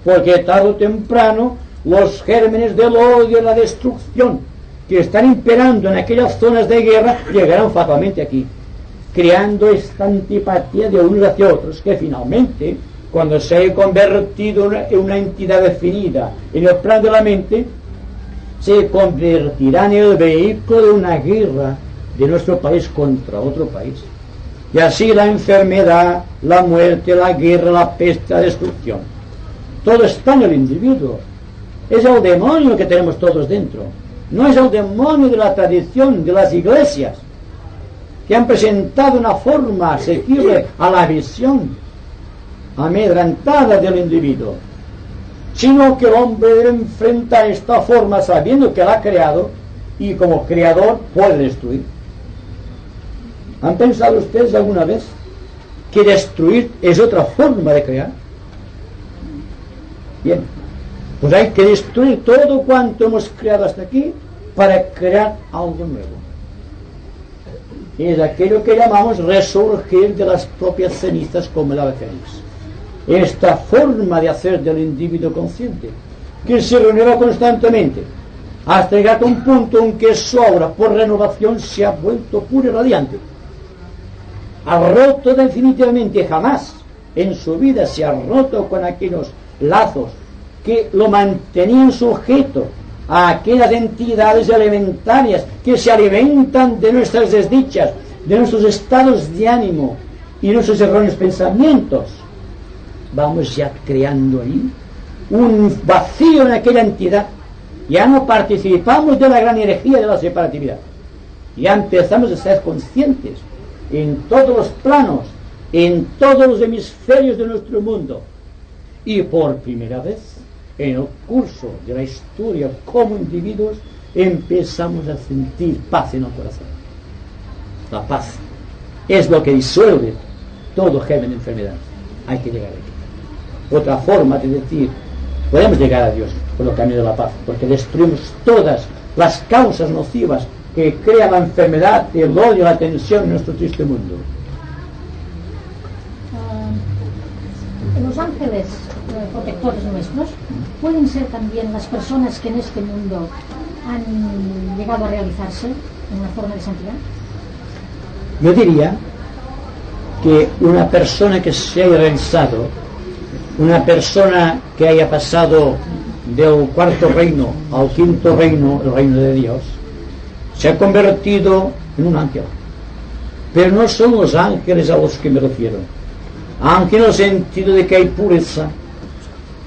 porque tarde o temprano los gérmenes del odio y la destrucción que están imperando en aquellas zonas de guerra llegarán fatalmente aquí, creando esta antipatía de unos hacia otros, que finalmente, cuando se haya convertido en una entidad definida en el plan de la mente, se convertirá en el vehículo de una guerra de nuestro país contra otro país. Y así la enfermedad, la muerte, la guerra, la peste, la destrucción, todo está en el individuo. Es el demonio que tenemos todos dentro, no es el demonio de la tradición, de las iglesias, que han presentado una forma asequible a la visión amedrantada del individuo, sino que el hombre debe enfrentar esta forma sabiendo que la ha creado y como creador puede destruir. ¿Han pensado ustedes alguna vez que destruir es otra forma de crear? Bien, pues hay que destruir todo cuanto hemos creado hasta aquí para crear algo nuevo. Es aquello que llamamos resurgir de las propias cenizas como el ave fénix. Esta forma de hacer del individuo consciente, que se renueva constantemente, hasta llegar a un punto en que su aura por renovación se ha vuelto pura y radiante. Ha roto definitivamente, jamás en su vida se ha roto con aquellos lazos que lo mantenían sujeto a aquellas entidades elementarias que se alimentan de nuestras desdichas, de nuestros estados de ánimo y nuestros erróneos pensamientos. Vamos ya creando ahí un vacío en aquella entidad. Ya no participamos de la gran energía de la separatividad. Ya empezamos a ser conscientes en todos los planos, en todos los hemisferios de nuestro mundo. Y por primera vez, en el curso de la historia como individuos, empezamos a sentir paz en el corazón. La paz es lo que disuelve todo germen de enfermedad. Hay que llegar aquí. Otra forma de decir podemos llegar a Dios por el camino de la paz, porque destruimos todas las causas nocivas que crean la enfermedad, el odio, la tensión en nuestro triste mundo. Los ángeles protectores nuestros pueden ser también las personas que en este mundo han llegado a realizarse en una forma de santidad. Yo diría que una persona que se haya realizado, una persona que haya pasado del cuarto reino al quinto reino, el reino de Dios, se ha convertido en un ángel. Pero no son los ángeles a los que me refiero. Ángel en el sentido de que hay pureza,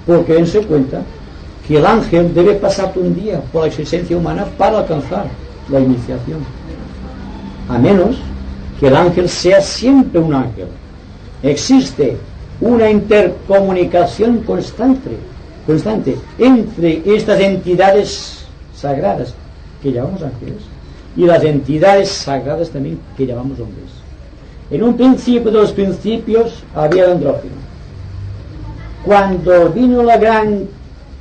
porque dense cuenta que el ángel debe pasar un día por la existencia humana para alcanzar la iniciación, a menos que el ángel sea siempre un ángel. Existe una intercomunicación constante entre estas entidades sagradas que llamamos ángeles y las entidades sagradas también que llamamos hombres. En un principio de los principios había el andrógeno. Cuando vino la gran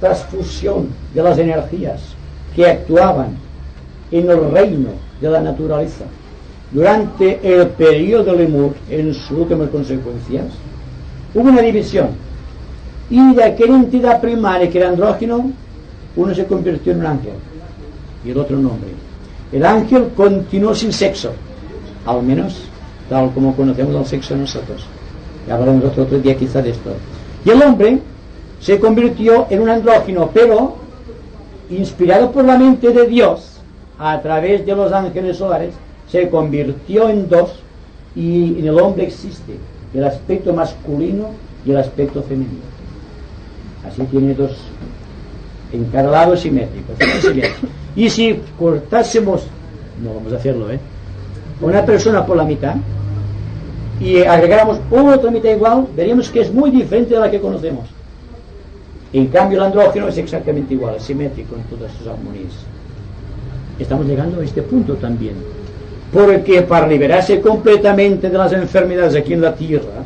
transfusión de las energías que actuaban en el reino de la naturaleza durante el periodo de Lemur, en sus últimas consecuencias, hubo una división, y de aquella entidad primaria que era andrógeno, uno se convirtió en un ángel y el otro en un hombre. El ángel continuó sin sexo, al menos tal como conocemos el sexo nosotros. Ya hablaremos otro día quizá de esto. Y el hombre se convirtió en un andrógeno, pero inspirado por la mente de Dios a través de los ángeles solares, se convirtió en dos, y en el hombre existe el aspecto masculino y el aspecto femenino. Así tiene dos en cada lado simétricos. Y si cortásemos, no vamos a hacerlo, una persona por la mitad y agregáramos otra mitad igual, veríamos que es muy diferente de la que conocemos. En cambio el andrógeno es exactamente igual, es simétrico en todas sus armonías. Estamos llegando a este punto también, porque para liberarse completamente de las enfermedades aquí en la tierra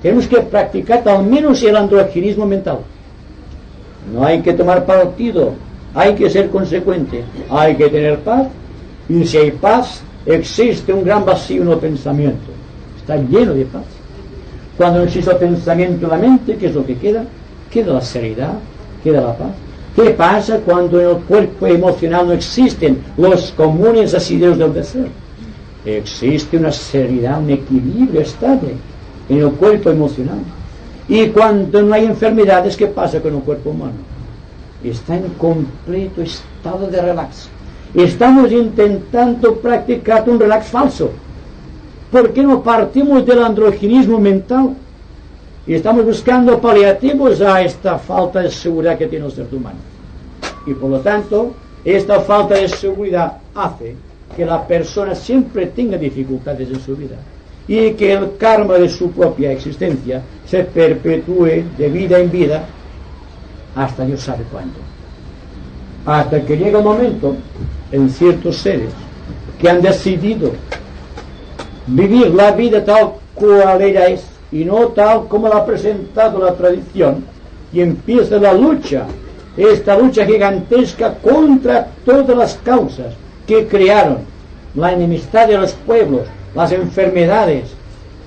tenemos que practicar al menos el androgenismo mental. No hay que tomar partido, hay que ser consecuente, hay que tener paz, y si hay paz existe un gran vacío en el pensamiento, está lleno de paz. Cuando no existe el pensamiento en la mente, ¿qué es lo que queda? Queda la serenidad, queda la paz. ¿Qué pasa cuando en el cuerpo emocional no existen los comunes asideros del deseo? Existe una serenidad, un equilibrio estable en el cuerpo emocional. Y cuando no hay enfermedades, ¿qué pasa con el cuerpo humano? Está en completo estado de relax. Estamos intentando practicar un relax falso. ¿Por qué no partimos del androgenismo mental? Y estamos buscando paliativos a esta falta de seguridad que tiene el ser humano. Y por lo tanto, esta falta de seguridad hace que la persona siempre tenga dificultades en su vida y que el karma de su propia existencia se perpetúe de vida en vida hasta Dios sabe cuándo. Hasta que llega un momento en ciertos seres que han decidido vivir la vida tal cual ella es y no tal como la ha presentado la tradición, y empieza la lucha, esta lucha gigantesca contra todas las causas que crearon la enemistad de los pueblos, las enfermedades,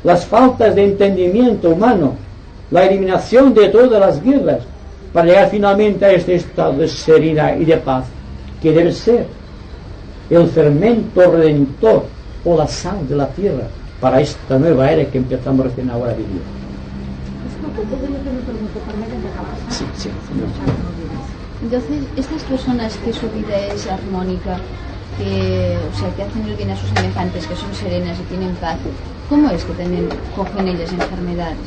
las faltas de entendimiento humano, la eliminación de todas las guerras, para llegar finalmente a este estado de serenidad y de paz que debe ser el fermento redentor o la sal de la tierra para esta nueva era que empezamos recién ahora a vivir. Sí, sí. Entonces, estas personas que su vida es armónica, que hacen el bien a sus semejantes, que son serenas y tienen paz, ¿cómo es que también cogen ellas enfermedades?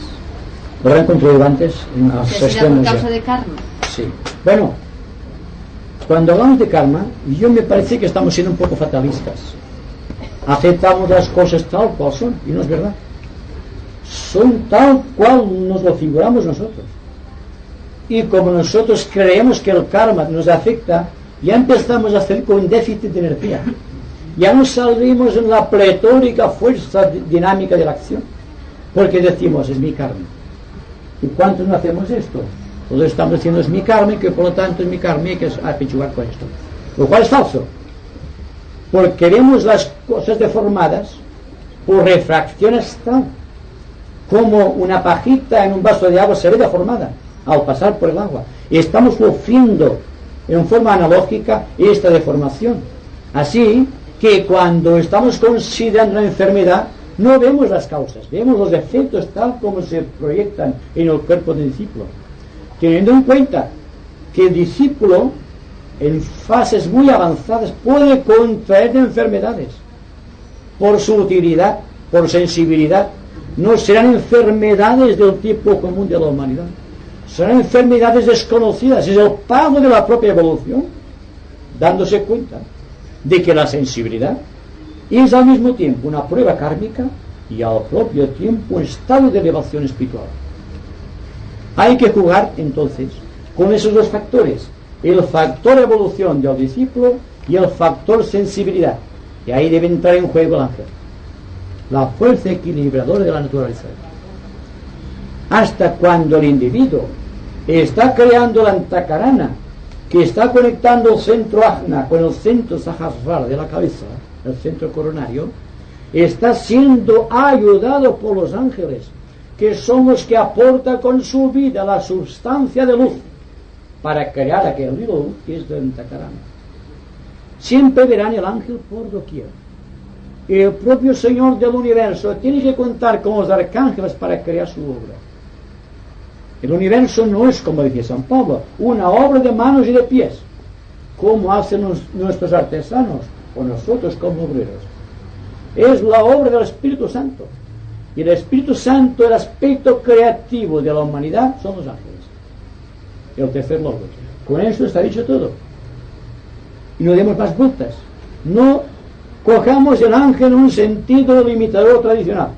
Lo he encontrado antes en los ¿Será por causa de karma? Sí. Bueno, cuando hablamos de karma, yo me parece que estamos siendo un poco fatalistas. Aceptamos las cosas tal cual son, y no es verdad. Son tal cual nos lo figuramos nosotros. Y como nosotros creemos que el karma nos afecta, ya empezamos a hacer con déficit de energía. Ya nos salimos en la pletórica fuerza dinámica de la acción, porque decimos, es mi karma. ¿Y cuántos no hacemos esto? Todo estamos diciendo es mi carne, que por lo tanto es mi carne, hay que apechugar con esto. Lo cual es falso. Porque vemos las cosas deformadas por refracción astral. Como una pajita en un vaso de agua se ve deformada al pasar por el agua. Y estamos sufriendo en forma analógica esta deformación. Así que cuando estamos considerando una enfermedad, no vemos las causas, vemos los efectos tal como se proyectan en el cuerpo del discípulo. Teniendo en cuenta que el discípulo, en fases muy avanzadas, puede contraer enfermedades por su utilidad, por sensibilidad. No serán enfermedades del tipo común de la humanidad, serán enfermedades desconocidas. Es el pago de la propia evolución, dándose cuenta de que la sensibilidad es al mismo tiempo una prueba kármica y al propio tiempo un estado de elevación espiritual. Hay que jugar entonces con esos dos factores, el factor evolución del discípulo y el factor sensibilidad, y ahí debe entrar en juego el ángel, la fuerza equilibradora de la naturaleza. Hasta cuando el individuo está creando la antakarana, que está conectando el centro ajna con el centro sahasrara de la cabeza, el centro coronario, está siendo ayudado por los ángeles, que son los que aportan con su vida la sustancia de luz para crear aquel hilo luz que es de antakarana. Siempre verán el ángel por doquier. El propio Señor del universo tiene que contar con los arcángeles para crear su obra. El universo no es, como decía San Pablo, una obra de manos y de pies, como hacen nuestros artesanos o nosotros como obreros. Es la obra del Espíritu Santo. Y el Espíritu Santo, el aspecto creativo de la humanidad, son los ángeles. El tercer logos. Con eso está dicho todo. Y no demos más vueltas. No cojamos el ángel en un sentido limitador tradicional.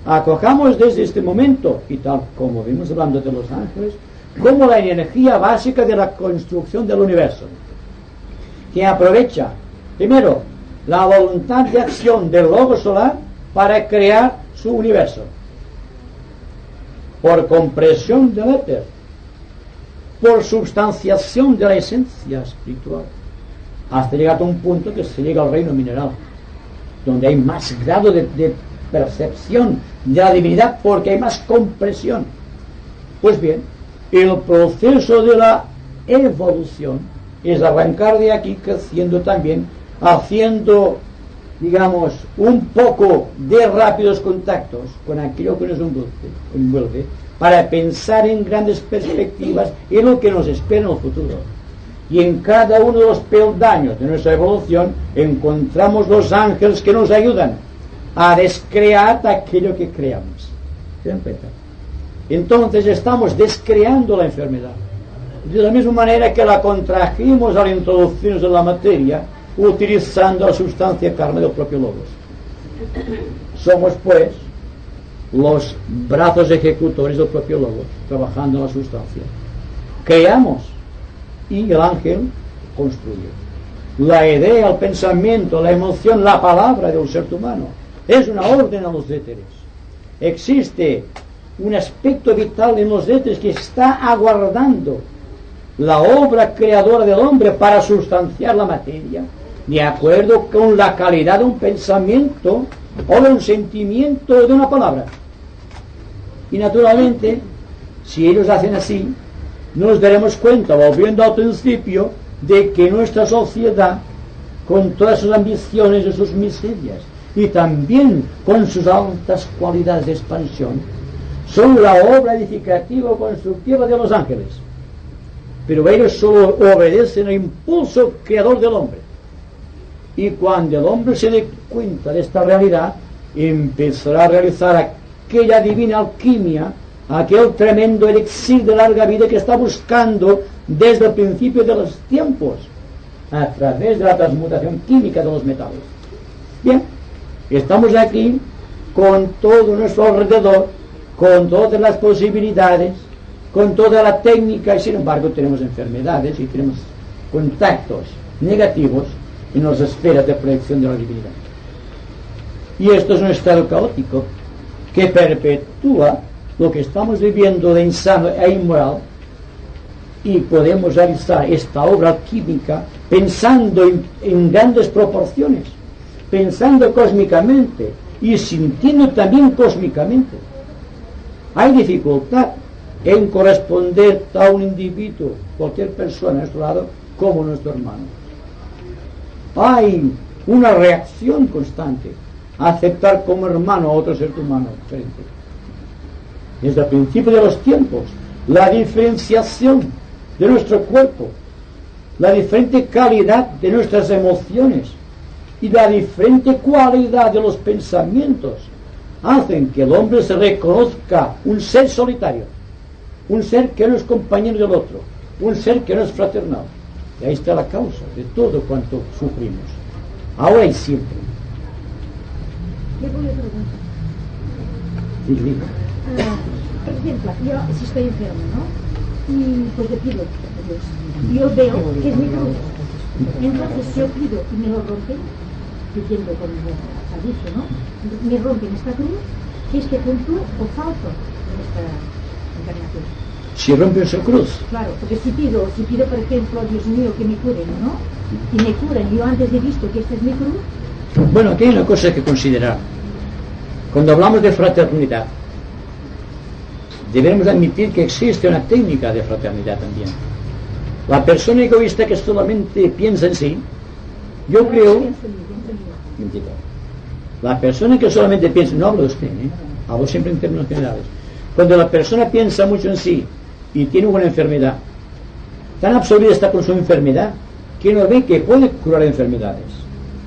Acojamos desde este momento, y tal como vimos hablando de los ángeles, como la energía básica de la construcción del universo, que aprovecha, primero, la voluntad de acción del logo solar para crear su universo, por compresión del éter, por substanciación de la esencia espiritual, hasta llegar a un punto que se llega al reino mineral, donde hay más grado de percepción de la divinidad, porque hay más compresión. Pues bien, el proceso de la evolución es arrancar de aquí creciendo también, haciendo, digamos, un poco de rápidos contactos con aquello que nos envuelve, para pensar en grandes perspectivas y en lo que nos espera en el futuro. Y en cada uno de los peldaños de nuestra evolución encontramos los ángeles que nos ayudan a descrear aquello que creamos. ¿Se dan cuenta? Entonces estamos descreando la enfermedad, de la misma manera que la contrajimos al introducirnos en la materia, utilizando la sustancia carne del propio logos. Somos pues los brazos ejecutores del propio logos, trabajando en la sustancia. Creamos y el ángel construye. La idea, el pensamiento, la emoción, la palabra de un ser humano es una orden a los éteres. Existe un aspecto vital en los éteres que está aguardando la obra creadora del hombre para sustanciar la materia, de acuerdo con la calidad de un pensamiento o de un sentimiento o de una palabra. Y naturalmente, si ellos hacen así, nos daremos cuenta, volviendo al principio, de que nuestra sociedad, con todas sus ambiciones y sus miserias, y también con sus altas cualidades de expansión, son la obra edificativa o constructiva de los ángeles. Pero ellos solo obedecen al impulso creador del hombre. Y cuando el hombre se dé cuenta de esta realidad, empezará a realizar aquella divina alquimia, aquel tremendo elixir de larga vida que está buscando desde el principio de los tiempos, a través de la transmutación química de los metales. Bien, estamos aquí con todo nuestro alrededor, con todas las posibilidades, con toda la técnica, y sin embargo tenemos enfermedades y tenemos contactos negativos en las esferas de proyección de la divinidad. Y esto es un estado caótico que perpetúa lo que estamos viviendo de insano e inmoral, y podemos realizar esta obra alquímica pensando en grandes proporciones, pensando cósmicamente y sintiendo también cósmicamente. Hay dificultad en corresponder a un individuo, cualquier persona a nuestro lado, como nuestro hermano. Hay una reacción constante a aceptar como hermano a otro ser humano diferente. Desde el principio de los tiempos, la diferenciación de nuestro cuerpo, la diferente calidad de nuestras emociones y la diferente cualidad de los pensamientos hacen que el hombre se reconozca un ser solitario, un ser que no es compañero del otro, un ser que no es fraternal. Y ahí está la causa de todo cuanto sufrimos, ahora y siempre. Le voy a preguntar. Sí. Por ejemplo, yo si estoy enfermo, ¿no? Y pues le pido a Dios. Yo veo que es mi cruz. Entonces yo pido y me lo rompen, diciendo con ha dicho, ¿no? Me rompen esta cruz, que es que cumplo o falto en esta encarnación. Si rompen su cruz. Claro, porque si pido, por ejemplo, Dios mío, que me curen, ¿no? Y me curan, yo antes he visto que esta es mi cruz. Bueno, aquí hay una cosa que considerar. Cuando hablamos de fraternidad, debemos admitir que existe una técnica de fraternidad también. La persona egoísta que solamente piensa en sí, yo creo... Mentira. La persona que solamente piensa, no hablo de usted, hablo siempre en términos generales. Cuando la persona piensa mucho en sí y tiene una enfermedad, tan absorbida está con su enfermedad que no ve que puede curar enfermedades.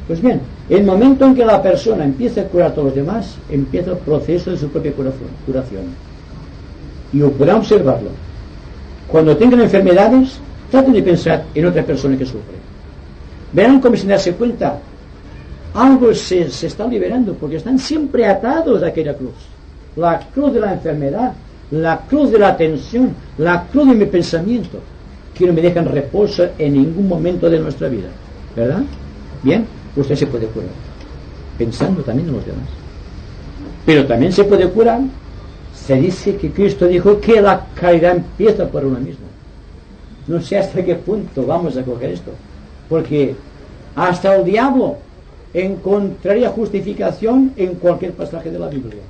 Pues bien, el momento en que la persona empieza a curar a todos los demás, empieza el proceso de su propia curación. Y podrán observarlo. Cuando tengan enfermedades, traten de pensar en otra persona que sufre. Verán como sin darse cuenta, algo se está liberando, porque están siempre atados a aquella cruz. La cruz de la enfermedad, la cruz de la tensión, la cruz de mi pensamiento, que no me dejan reposo en ningún momento de nuestra vida. ¿Verdad? Bien, usted se puede curar, pensando también en los demás. Pero también se puede curar. Se dice que Cristo dijo que la caridad empieza por uno mismo. No sé hasta qué punto vamos a coger esto, porque hasta el diablo encontraría justificación en cualquier pasaje de la Biblia.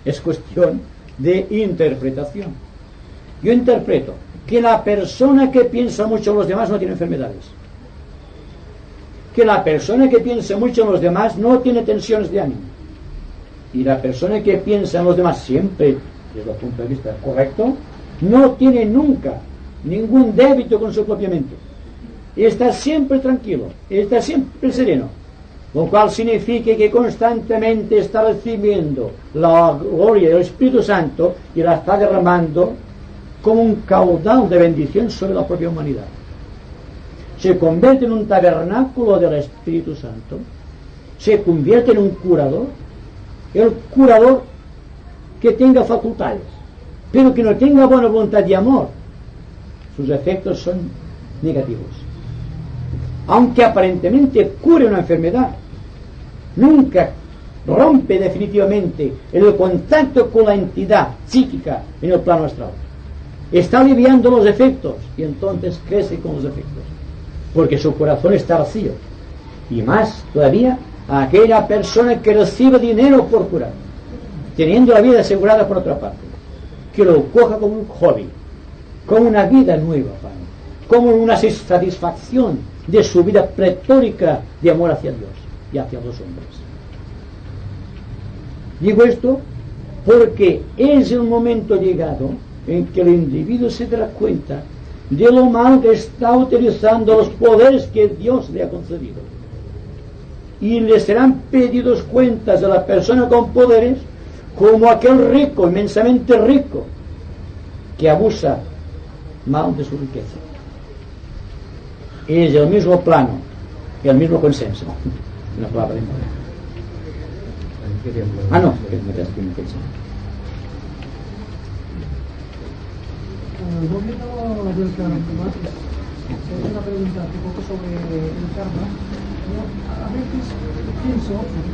Es cuestión de interpretación. Yo interpreto que la persona que piensa mucho en los demás no tiene enfermedades, que la persona que piensa mucho en los demás no tiene tensiones de ánimo, y la persona que piensa en los demás siempre desde el punto de vista correcto no tiene nunca ningún débito con su propia mente, está siempre tranquilo, está siempre sereno, lo cual significa que constantemente está recibiendo la gloria del Espíritu Santo y la está derramando como un caudal de bendición sobre la propia humanidad. Se convierte en un tabernáculo del Espíritu Santo, se convierte en un curador. El curador que tenga facultades, pero que no tenga buena voluntad y amor, sus efectos son negativos. Aunque aparentemente cure una enfermedad, nunca rompe definitivamente el contacto con la entidad psíquica en el plano astral. Está aliviando los efectos y entonces crece con los efectos, porque su corazón está vacío. Y más todavía a aquella persona que recibe dinero por curar, teniendo la vida asegurada por otra parte, que lo coja como un hobby, como una vida nueva, como una satisfacción de su vida pletórica de amor hacia Dios y hacia los hombres. Digo esto porque es el momento llegado en que el individuo se dará cuenta de lo mal que está utilizando los poderes que Dios le ha concedido. Y le serán pedidos cuentas a la persona con poderes como aquel rico, inmensamente rico, que abusa mal de su riqueza. Es el mismo plano, el mismo consenso. Una palabra de moda. No, volviendo del karma, una pregunta un poco sobre el karma. A veces pienso,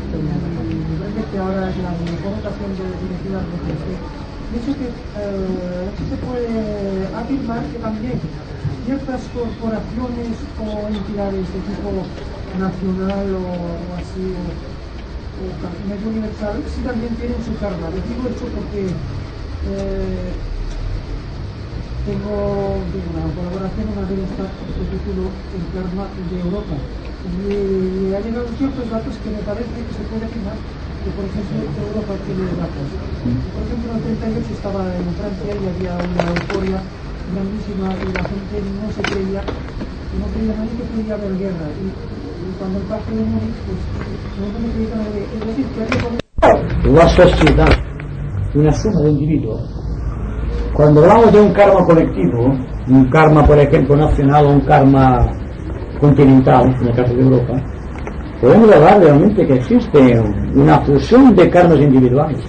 realmente ahora es la mejor ocasión de decir algo que dice que se puede afirmar que también ciertas corporaciones o entidades de tipo nacional o así, o medio universal, sí también tienen su karma. Les digo esto porque tengo una colaboración, una revista que se titula El Karma de Europa, y ha llegado ciertos datos que me parece que se puede afirmar que, por ejemplo, Europa tiene datos. Por ejemplo, en el 38 estaba en Francia y había una euforia grandísima y la gente no se creía, no creía nadie que podía haber guerra, y cuando el pacto de Múnich, pues no se creía nadie. Es decir, que hay la sociedad, una suma de individuos. Cuando hablamos de un karma colectivo, un karma, por ejemplo, nacional o un karma continental, en el caso de Europa, podemos hablar realmente que existe una fusión de karmas individuales.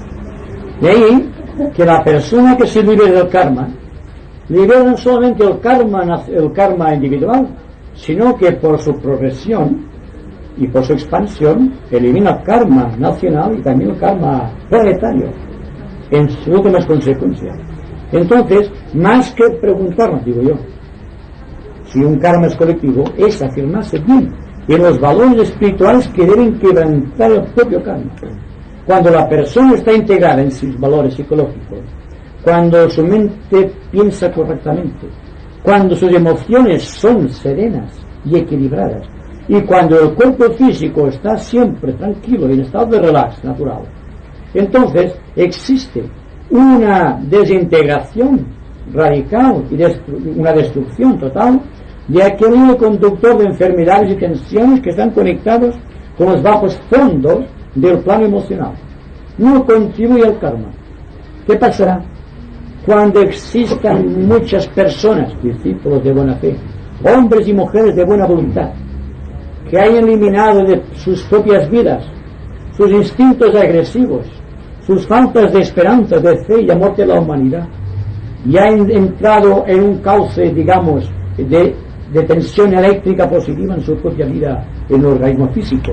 De ahí que la persona que se libera del karma, libera no solamente el karma individual, sino que por su progresión y por su expansión elimina el karma nacional y también el karma planetario en sus últimas consecuencias. Entonces, más que preguntarnos, digo yo, si un karma es colectivo, es afirmarse bien en los valores espirituales que deben quebrantar el propio karma. Cuando la persona está integrada en sus valores psicológicos, cuando su mente piensa correctamente, cuando sus emociones son serenas y equilibradas, y cuando el cuerpo físico está siempre tranquilo y en estado de relax natural, entonces existe una desintegración radical y una destrucción total de aquel hilo conductor de enfermedades y tensiones que están conectados con los bajos fondos del plano emocional. No contribuye al karma. ¿Qué pasará cuando existan muchas personas, discípulos de buena fe, hombres y mujeres de buena voluntad, que hayan eliminado de sus propias vidas sus instintos agresivos, sus faltas de esperanza, de fe y amor de la humanidad, y han entrado en un cauce, digamos, de tensión eléctrica positiva en su propia vida, en el organismo físico,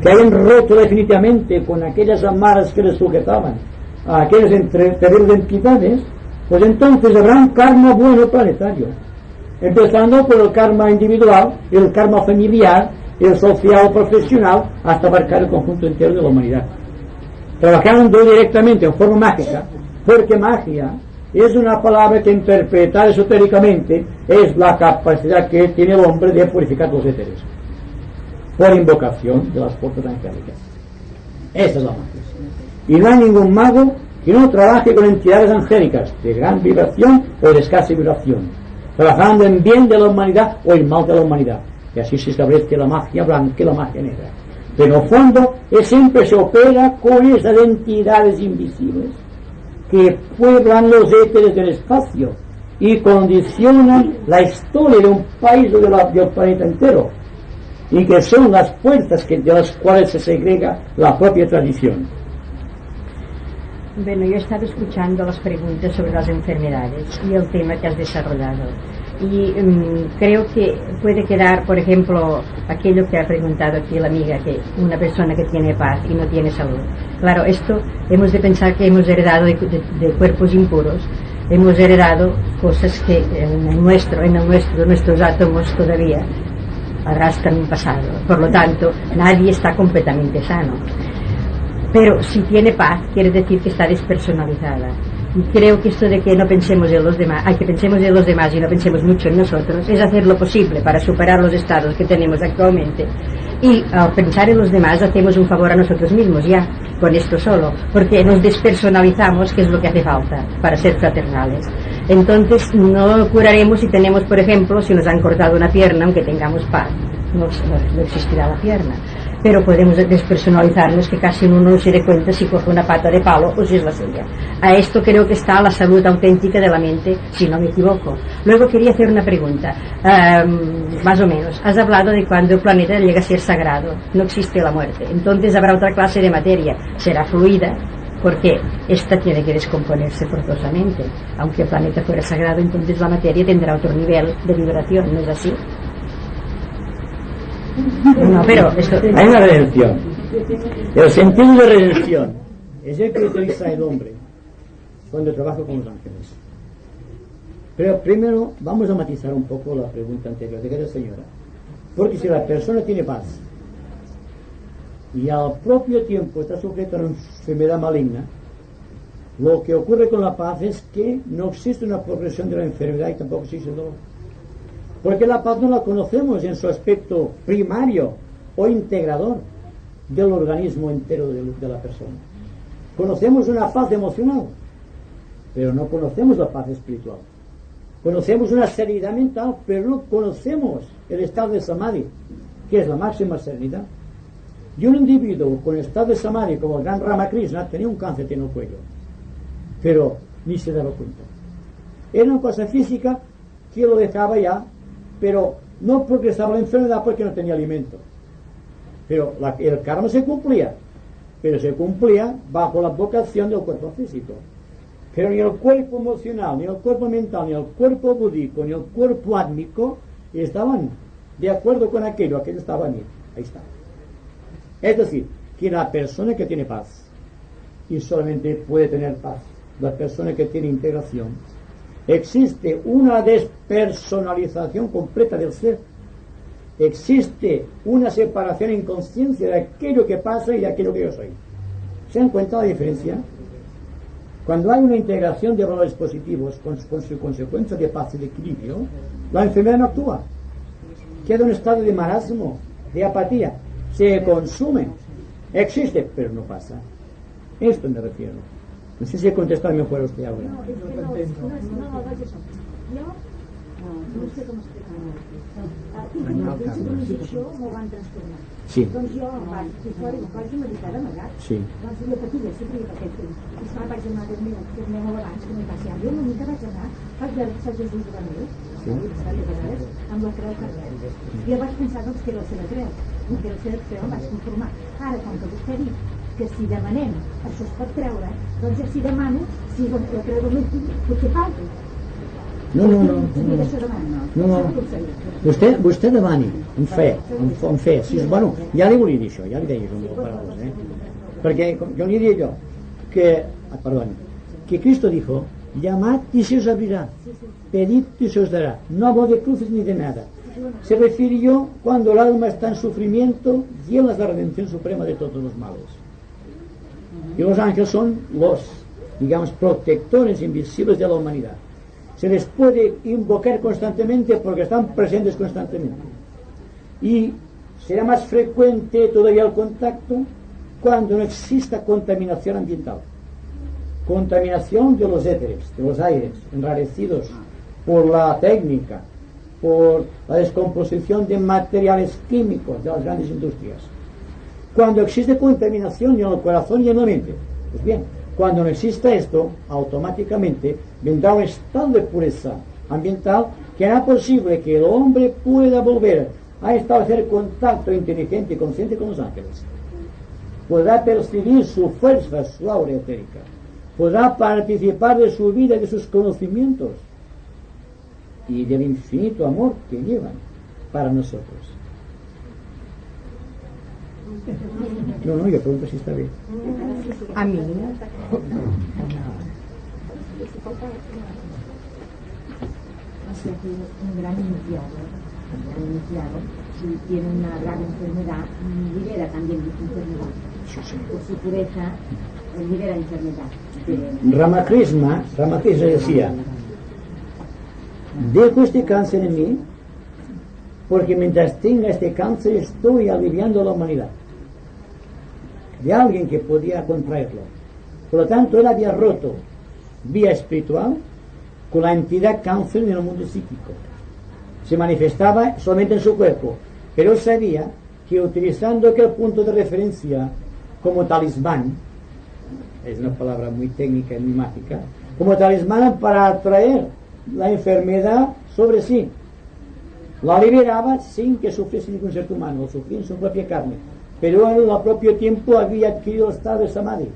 que hayan roto definitivamente con aquellas amarras que les sujetaban a aquellas terribles entidades, pues entonces habrá un karma bueno planetario, empezando por el karma individual, el karma familiar, el social profesional, hasta abarcar el conjunto entero de la humanidad, trabajando directamente en forma mágica, porque magia es una palabra que interpretar esotéricamente es la capacidad que tiene el hombre de purificar los éteres por invocación de las fuerzas angélicas. Esa es la magia. Y no hay ningún mago que no trabaje con entidades angélicas de gran vibración o de escasa vibración, trabajando en bien de la humanidad o en mal de la humanidad. Y así se establece la magia blanca y la magia negra. Pero en el fondo siempre se opera con esas entidades invisibles que pueblan los éteres del espacio y condicionan la historia de un país o del planeta entero, y que son las fuerzas de las cuales se segrega la propia tradición. Bueno, yo he estado escuchando las preguntas sobre las enfermedades y el tema que has desarrollado, y creo que puede quedar, por ejemplo, aquello que ha preguntado aquí la amiga, que una persona que tiene paz y no tiene salud. Claro, esto hemos de pensar que hemos heredado de cuerpos impuros, hemos heredado cosas que en nuestros átomos todavía arrastran un pasado. Por lo tanto, nadie está completamente sano. Pero si tiene paz, quiere decir que está despersonalizada. Y creo que esto de que no pensemos en los demás, que pensemos en los demás y no pensemos mucho en nosotros, es hacer lo posible para superar los estados que tenemos actualmente. Y al pensar en los demás hacemos un favor a nosotros mismos ya, con esto solo, porque nos despersonalizamos, que es lo que hace falta para ser fraternales. Entonces no curaremos si tenemos, por ejemplo, si nos han cortado una pierna, aunque tengamos paz, no existirá la pierna. Pero podemos despersonalizarnos, que casi uno no se dé cuenta si coge una pata de palo o si es la suya. A esto creo que está la salud auténtica de la mente, si no me equivoco. Luego quería hacer una pregunta, más o menos. Has hablado de cuando el planeta llega a ser sagrado, no existe la muerte. Entonces habrá otra clase de materia, será fluida, porque esta tiene que descomponerse forzosamente. Aunque el planeta fuera sagrado, entonces la materia tendrá otro nivel de vibración, ¿no es así? No, pero esto... Hay una redención. El sentido de redención es el que utiliza el hombre cuando trabajo con los ángeles. Pero primero vamos a matizar un poco la pregunta anterior de aquella señora. Porque si la persona tiene paz y al propio tiempo está sujeta a una enfermedad maligna, lo que ocurre con la paz es que no existe una progresión de la enfermedad y tampoco existe el dolor. Porque la paz no la conocemos en su aspecto primario o integrador del organismo entero de la persona. Conocemos una paz emocional, pero no conocemos la paz espiritual. Conocemos una serenidad mental, pero no conocemos el estado de samadhi, que es la máxima serenidad. Y un individuo con el estado de samadhi, como el gran Ramakrishna, tenía un cáncer en el cuello, pero ni se daba cuenta. Era una cosa física que lo dejaba ya, pero no progresaba la enfermedad porque no tenía alimento. Pero el karma se cumplía, pero se cumplía bajo la vocación del cuerpo físico. Pero ni el cuerpo emocional, ni el cuerpo mental, ni el cuerpo búdico, ni el cuerpo átmico estaban de acuerdo con aquello estaba ahí está. Es decir, que la persona que tiene paz, y solamente puede tener paz la persona que tiene integración, existe una despersonalización completa del ser, existe una separación en conciencia de aquello que pasa y de aquello que yo soy. ¿Se dan cuenta la diferencia? Cuando hay una integración de valores positivos con su consecuencia de paz y de equilibrio, la enfermedad no actúa. Queda un estado de marasmo, de apatía. Se consume. Existe, pero no pasa. Esto me refiero. No sé si he contestado mejor a usted ahora. No, es que no es eso. No sé com explicar-ho. Això m'ho van transformar. Sí. Doncs jo vaig meditar d'amagat. Sí. Doncs jo patia sempre per aquest temps. I esclar, vaig anar, Déu meu, que aneu molt abans, que m'hi passi. Jo una mica vaig anar, vaig veure que Jesús de Déu, amb la creu carregada. Jo vaig pensar doncs, que era la seva creu. I que era la seva creu em vaig conformar. Ara, com que vostè ha dit que si demanem això es pot treure, doncs jo si demano, si la creu del meu fill, potser falta. No. Vostè demani, amb fe. Sí, bueno, ja li volia dir això, ja li deia amb paraules, perquè jo li diria jo que Cristo dijo: llamad y se os abrirá, pedid y se os dará, no hablo de cruces ni de nada. Se refirió cuando el alma está en sufrimiento y Él es la redención suprema de todos los males. Y los ángeles son los, digamos, protectores invisibles de la humanidad. Se les puede invocar constantemente porque están presentes constantemente. Y será más frecuente todavía el contacto cuando no exista contaminación ambiental. Contaminación de los éteres, de los aires, enrarecidos por la técnica, por la descomposición de materiales químicos de las grandes industrias. Cuando existe contaminación en el corazón y en la mente, pues bien, cuando no exista esto, automáticamente vendrá un estado de pureza ambiental que hará posible que el hombre pueda volver a establecer contacto inteligente y consciente con los ángeles. Podrá percibir su fuerza, su aura etérica. Podrá participar de su vida y de sus conocimientos y del infinito amor que llevan para nosotros. No, yo pregunto si está bien. A mí. Un gran iniciado, si tiene una gran enfermedad, libera también de su enfermedad. Por su pureza, libera enfermedad. Ramakrishna decía: dejo este cáncer en mí porque mientras tenga este cáncer estoy aliviando a la humanidad de alguien que podía contraerlo. Por lo tanto, él había roto vía espiritual con la entidad cáncer en el mundo psíquico. Se manifestaba solamente en su cuerpo, pero él sabía que utilizando aquel punto de referencia como talismán, es una palabra muy técnica y muy mágica, como talismán para atraer la enfermedad sobre sí, la liberaba sin que sufriese ningún ser humano, lo sufría en su propia carne, pero él al propio tiempo había adquirido el estado de samadhi.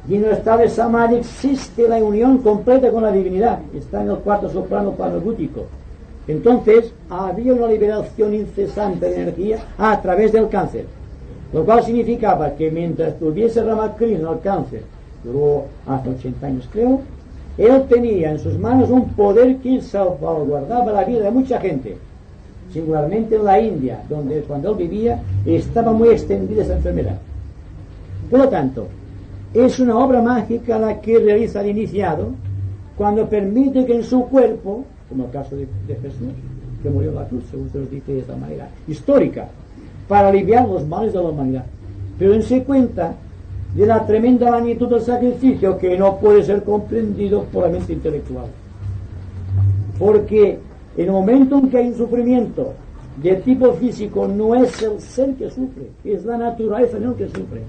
Y en el estado de samadhi existe la unión completa con la divinidad, está en el cuarto soprano panobútico. Entonces había una liberación incesante de energía a través del cáncer, lo cual significaba que mientras tuviese Ramakrishna el cáncer, duró hasta 80 años creo, él tenía en sus manos un poder que salvaguardaba la vida de mucha gente, singularmente en la India, donde cuando él vivía estaba muy extendida esa enfermedad. Por lo tanto, es una obra mágica la que realiza el iniciado cuando permite que en su cuerpo, como el caso de Jesús, que murió en la cruz, según se nos dice de esta manera histórica, para aliviar los males de la humanidad. Pero dense cuenta de la tremenda magnitud del sacrificio, que no puede ser comprendido por la mente intelectual. Porque en el momento en que hay un sufrimiento de tipo físico, no es el ser que sufre, es la naturaleza en el que sufre.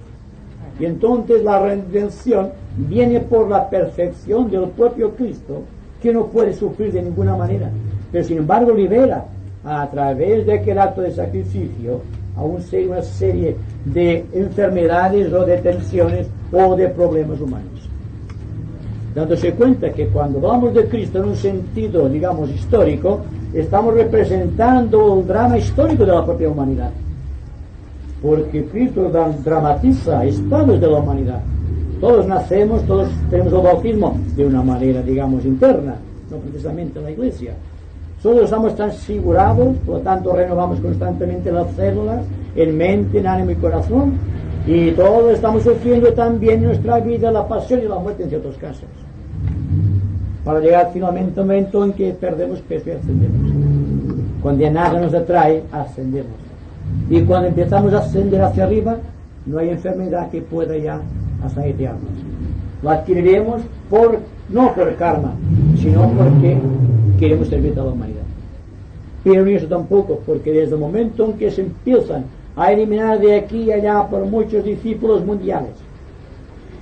Y entonces la redención viene por la perfección del propio Cristo, que no puede sufrir de ninguna manera, pero sin embargo libera a través de aquel acto de sacrificio a una serie de enfermedades o de tensiones o de problemas humanos. Dándose cuenta que cuando hablamos de Cristo en un sentido, digamos, histórico, estamos representando el drama histórico de la propia humanidad, porque Cristo dramatiza estados de la humanidad. Todos nacemos, todos tenemos el bautismo de una manera, digamos, interna, no precisamente en la iglesia. Todos estamos transfigurados, por lo tanto renovamos constantemente las células, en mente, en ánimo y corazón, y todos estamos sufriendo también en nuestra vida la pasión y la muerte en ciertos casos, para llegar finalmente a un momento en que perdemos peso y ascendemos. Cuando ya nada nos atrae, ascendemos. Y cuando empezamos a ascender hacia arriba, no hay enfermedad que pueda ya asaetearnos. Lo adquiriremos no por karma, sino porque queremos servir a la humanidad. Pero ni eso tampoco, porque desde el momento en que se empiezan a eliminar de aquí y allá por muchos discípulos mundiales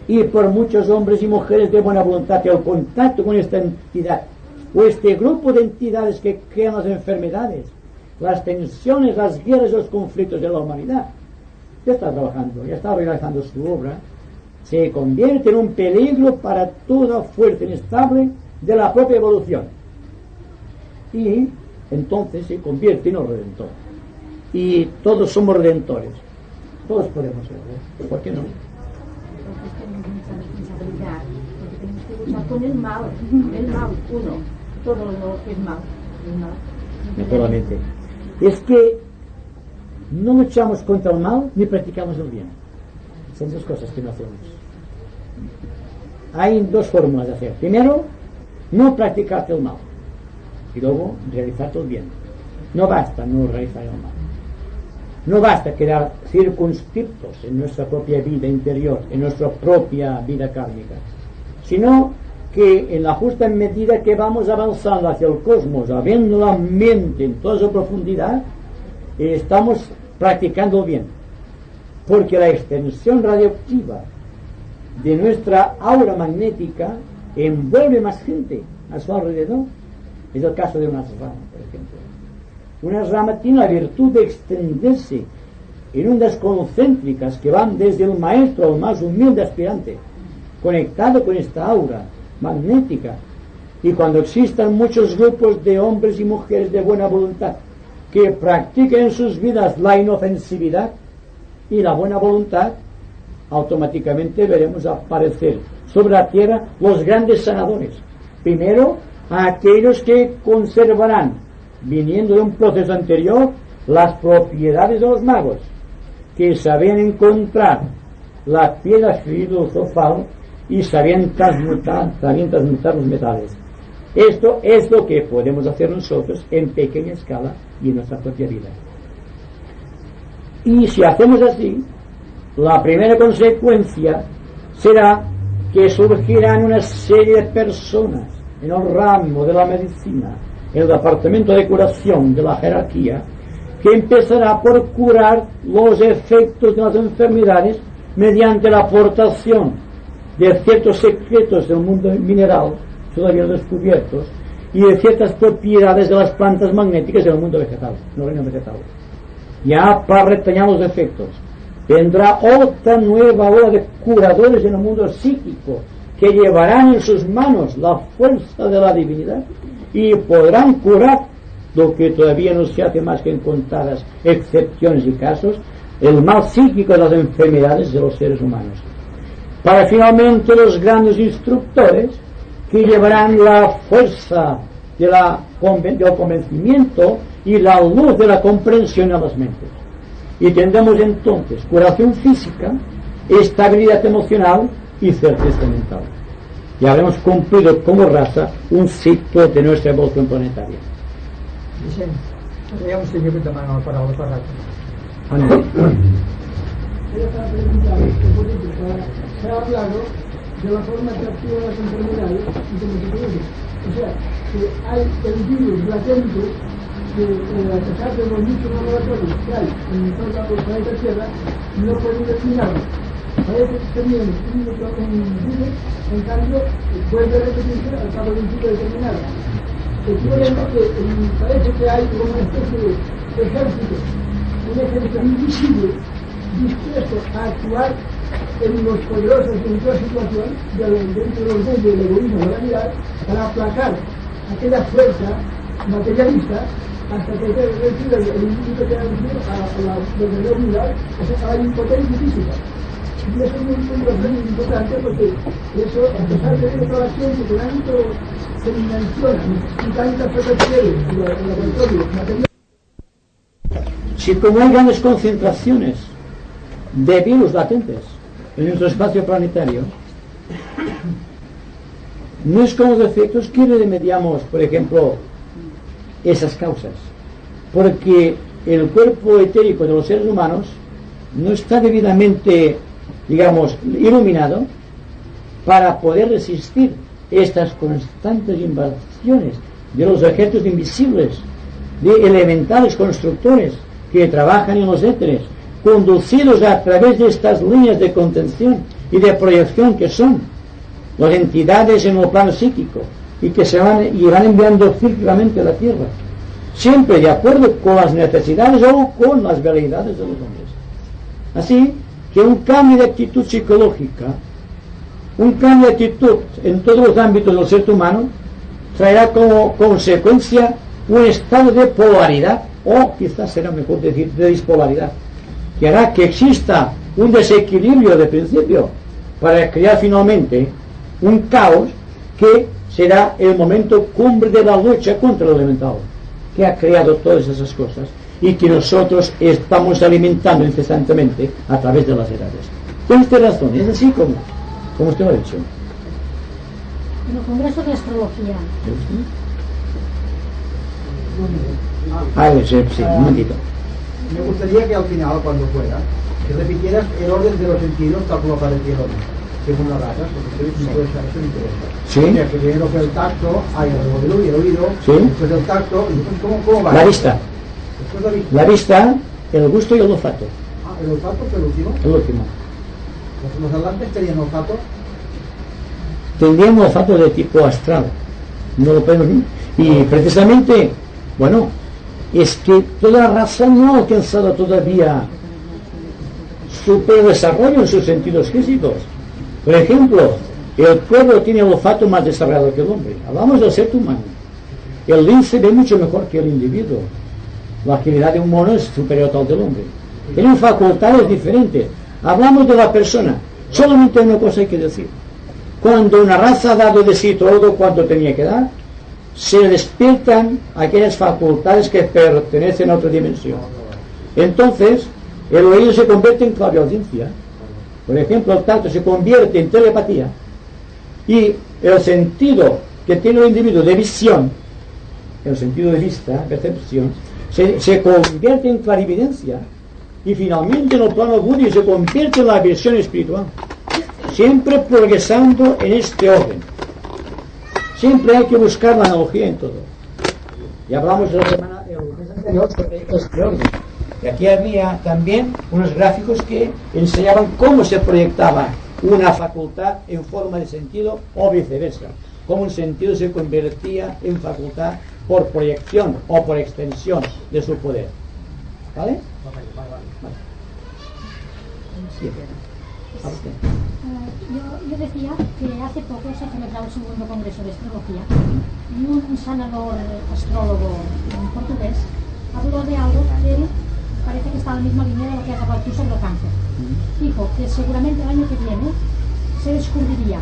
y por muchos hombres y mujeres de buena voluntad, el contacto con esta entidad o este grupo de entidades que crean las enfermedades, las tensiones, las guerras y los conflictos de la humanidad, ya está trabajando, ya está realizando su obra, se convierte en un peligro para toda fuerza inestable de la propia evolución, y entonces se convierte en un redentor. Y todos somos redentores, todos podemos ser, ¿por qué no? Entonces tenemos mucha responsabilidad, porque tenemos que luchar con el mal, todo lo que es mal, el mal. Naturalmente. Es que no luchamos contra el mal ni practicamos el bien. Son dos cosas que no hacemos. Hay dos fórmulas de hacer. Primero, no practicarte el mal, y luego realizarte el bien. No basta no realizar el mal. No basta quedar circunscriptos en nuestra propia vida interior, en nuestra propia vida kármica, sino que en la justa medida que vamos avanzando hacia el cosmos, abriendo la mente en toda su profundidad, estamos practicando el bien, porque la extensión radioactiva de nuestra aura magnética envuelve más gente a su alrededor. Es el caso de una rama, por ejemplo. Una rama tiene la virtud de extenderse en ondas concéntricas que van desde el maestro al más humilde aspirante, conectado con esta aura magnética. Y cuando existan muchos grupos de hombres y mujeres de buena voluntad que practiquen en sus vidas la inofensividad y la buena voluntad, automáticamente veremos aparecer sobre la tierra los grandes sanadores. Primero, aquellos que conservarán, viniendo de un proceso anterior, las propiedades de los magos, que sabían encontrar la piedra filosofal y sabían transmutar los metales. Esto es lo que podemos hacer nosotros en pequeña escala y en nuestra propia vida. Y si hacemos así, la primera consecuencia será que surgirán una serie de personas en el ramo de la medicina, en el departamento de curación de la jerarquía, que empezará por curar los efectos de las enfermedades mediante la aportación de ciertos secretos del mundo mineral todavía descubiertos y de ciertas propiedades de las plantas magnéticas del mundo vegetal, no reino vegetal. Ya para retañar los efectos vendrá otra nueva ola de curadores en el mundo psíquico, que llevarán en sus manos la fuerza de la divinidad y podrán curar lo que todavía no se hace más que en contadas excepciones y casos, el mal psíquico de las enfermedades de los seres humanos. para finalmente los grandes instructores que llevarán la fuerza del convencimiento y la luz de la comprensión a las mentes. Y tendremos entonces curación física, estabilidad emocional y certeza mental. Y habremos cumplido como raza un ciclo de nuestra evolución planetaria. Vicent, hi ha un senyor que et demana la paraula per rato. Era para preguntar, por ejemplo, se ha hablado de la forma que actúan las enfermedades y como se produce. O sea, que hay el virus latente que a pesar de los muchos laboratorios que hay en todo el planeta Tierra, no pueden eliminarlo. Parece que viene un virus, en cambio, vuelve a repetirse al cabo de un tiempo determinado. Parece que hay como una especie de ejército, un ejército invisible dispuesto a actuar en los poderosos en toda situación dentro de los mundos del egoísmo de la humanidad para aplacar aquella fuerza materialista hasta que se retire el individuo que ha vivido a la verdadera unidad, o sea, a la impotencia física. Y eso es muy importante porque eso, a pesar de toda la ciencia que tanto se menciona y tantas protecciones en el laboratorio material. Si como hay grandes concentraciones de virus latentes en nuestro espacio planetario, no es como defectos que remediamos, por ejemplo, esas causas, porque el cuerpo etérico de los seres humanos no está debidamente, digamos, iluminado para poder resistir estas constantes invasiones de los ejércitos invisibles, de elementales constructores que trabajan en los éteres, conducidos a través de estas líneas de contención y de proyección que son las entidades en el plano psíquico y que se van enviando cíclicamente a la Tierra, siempre de acuerdo con las necesidades o con las veleidades de los hombres. Así que un cambio de actitud psicológica, un cambio de actitud en todos los ámbitos del ser humano traerá como consecuencia un estado de polaridad, o quizás será mejor decir de dispolaridad, que hará que exista un desequilibrio de principio para crear finalmente un caos que será el momento cumbre de la lucha contra lo elemental, que ha creado todas esas cosas y que nosotros estamos alimentando incesantemente a través de las edades. Con esta razón, es así como usted lo ha dicho. En el Congreso de Astrología. Sí, un momentito. Me gustaría que al final, cuando fuera, que repitieras el orden de los sentidos tal como aparecía el orden, según las razas, porque eso me interesa. Sí. O sea, que primero que el tacto, hay el oído, sí. Después el tacto, y después ¿cómo va? La vista. Después la vista. La vista, el gusto y el olfato. Ah, el olfato fue el último. El último. Los atlantes tenían olfato. Tendrían un olfato de tipo astral. No lo podemos. Y precisamente, bueno, es que toda la raza no ha alcanzado todavía super desarrollo en sus sentidos físicos. Por ejemplo, el cuervo tiene el olfato más desarrollado que el hombre. Hablamos del ser humano. El lince ve mucho mejor que el individuo. La agilidad de un mono es superior al del hombre. Tienen facultades diferentes. Hablamos de la persona. Solamente una cosa hay que decir. Cuando una raza ha dado de sí todo cuanto tenía que dar, se despiertan aquellas facultades que pertenecen a otra dimensión. Entonces, el oído se convierte en clariaudiencia. Por ejemplo, el tacto se convierte en telepatía. Y el sentido que tiene el individuo de visión, el sentido de vista, percepción, se convierte en clarividencia. Y finalmente en el plano búdico se convierte en la visión espiritual. Siempre progresando en este orden. Siempre hay que buscar la analogía en todo. Y hablamos de la semana anterior sobre este orden. Y aquí había también unos gráficos que enseñaban cómo se proyectaba una facultad en forma de sentido o viceversa. Cómo un sentido se convertía en facultad por proyección o por extensión de su poder. ¿Vale? Vale. Sí. Yo decía que hace poco se ha celebrado el segundo Congreso de Astrología y un sanador astrólogo portugués habló de algo que parece que está en la misma línea de lo que has hablado tú sobre el cáncer. Dijo que seguramente el año que viene se descubriría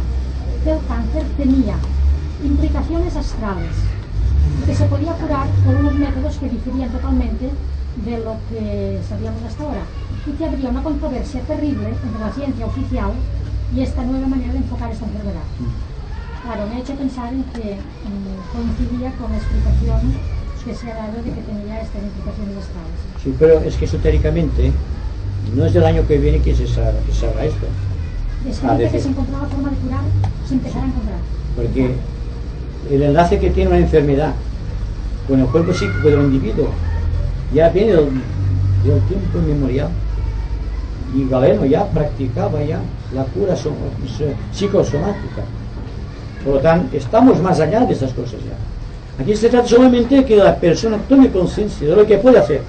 que el cáncer tenía implicaciones astrales, que se podía curar por unos métodos que diferían totalmente de lo que sabíamos hasta ahora, y que habría una controversia terrible entre la ciencia oficial y esta nueva manera de enfocar esta enfermedad. Claro, me ha hecho pensar en que coincidía con la explicación que se ha dado de que tenía estas implicaciones astrales. Sí, pero es que esotéricamente no es el año que viene que se sabrá esto. Desde que se encontró la forma de curar, se empezará a encontrar. Porque el enlace que tiene una enfermedad con el cuerpo psíquico del individuo ya viene del tiempo inmemorial. Y Galeno ya practicaba ya la cura psicosomática. Por lo tanto, estamos más allá de estas cosas ya. Aquí se trata solamente de que la persona tome conciencia de lo que puede hacer.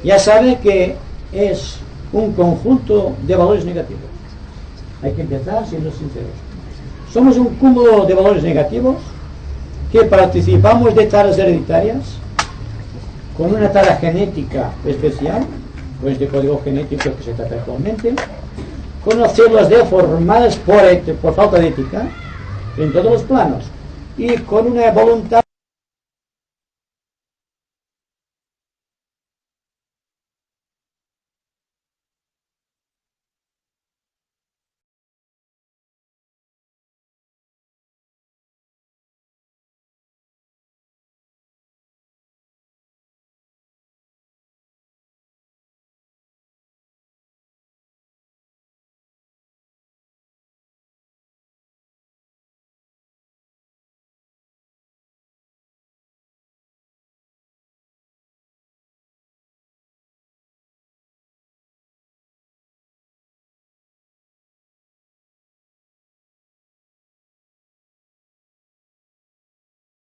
Ya sabe que es un conjunto de valores negativos. Hay que empezar siendo sinceros. Somos un cúmulo de valores negativos que participamos de taras hereditarias con una tara genética especial, con este código genético que se trata actualmente, con las células deformadas por falta de ética en todos los planos y con una voluntad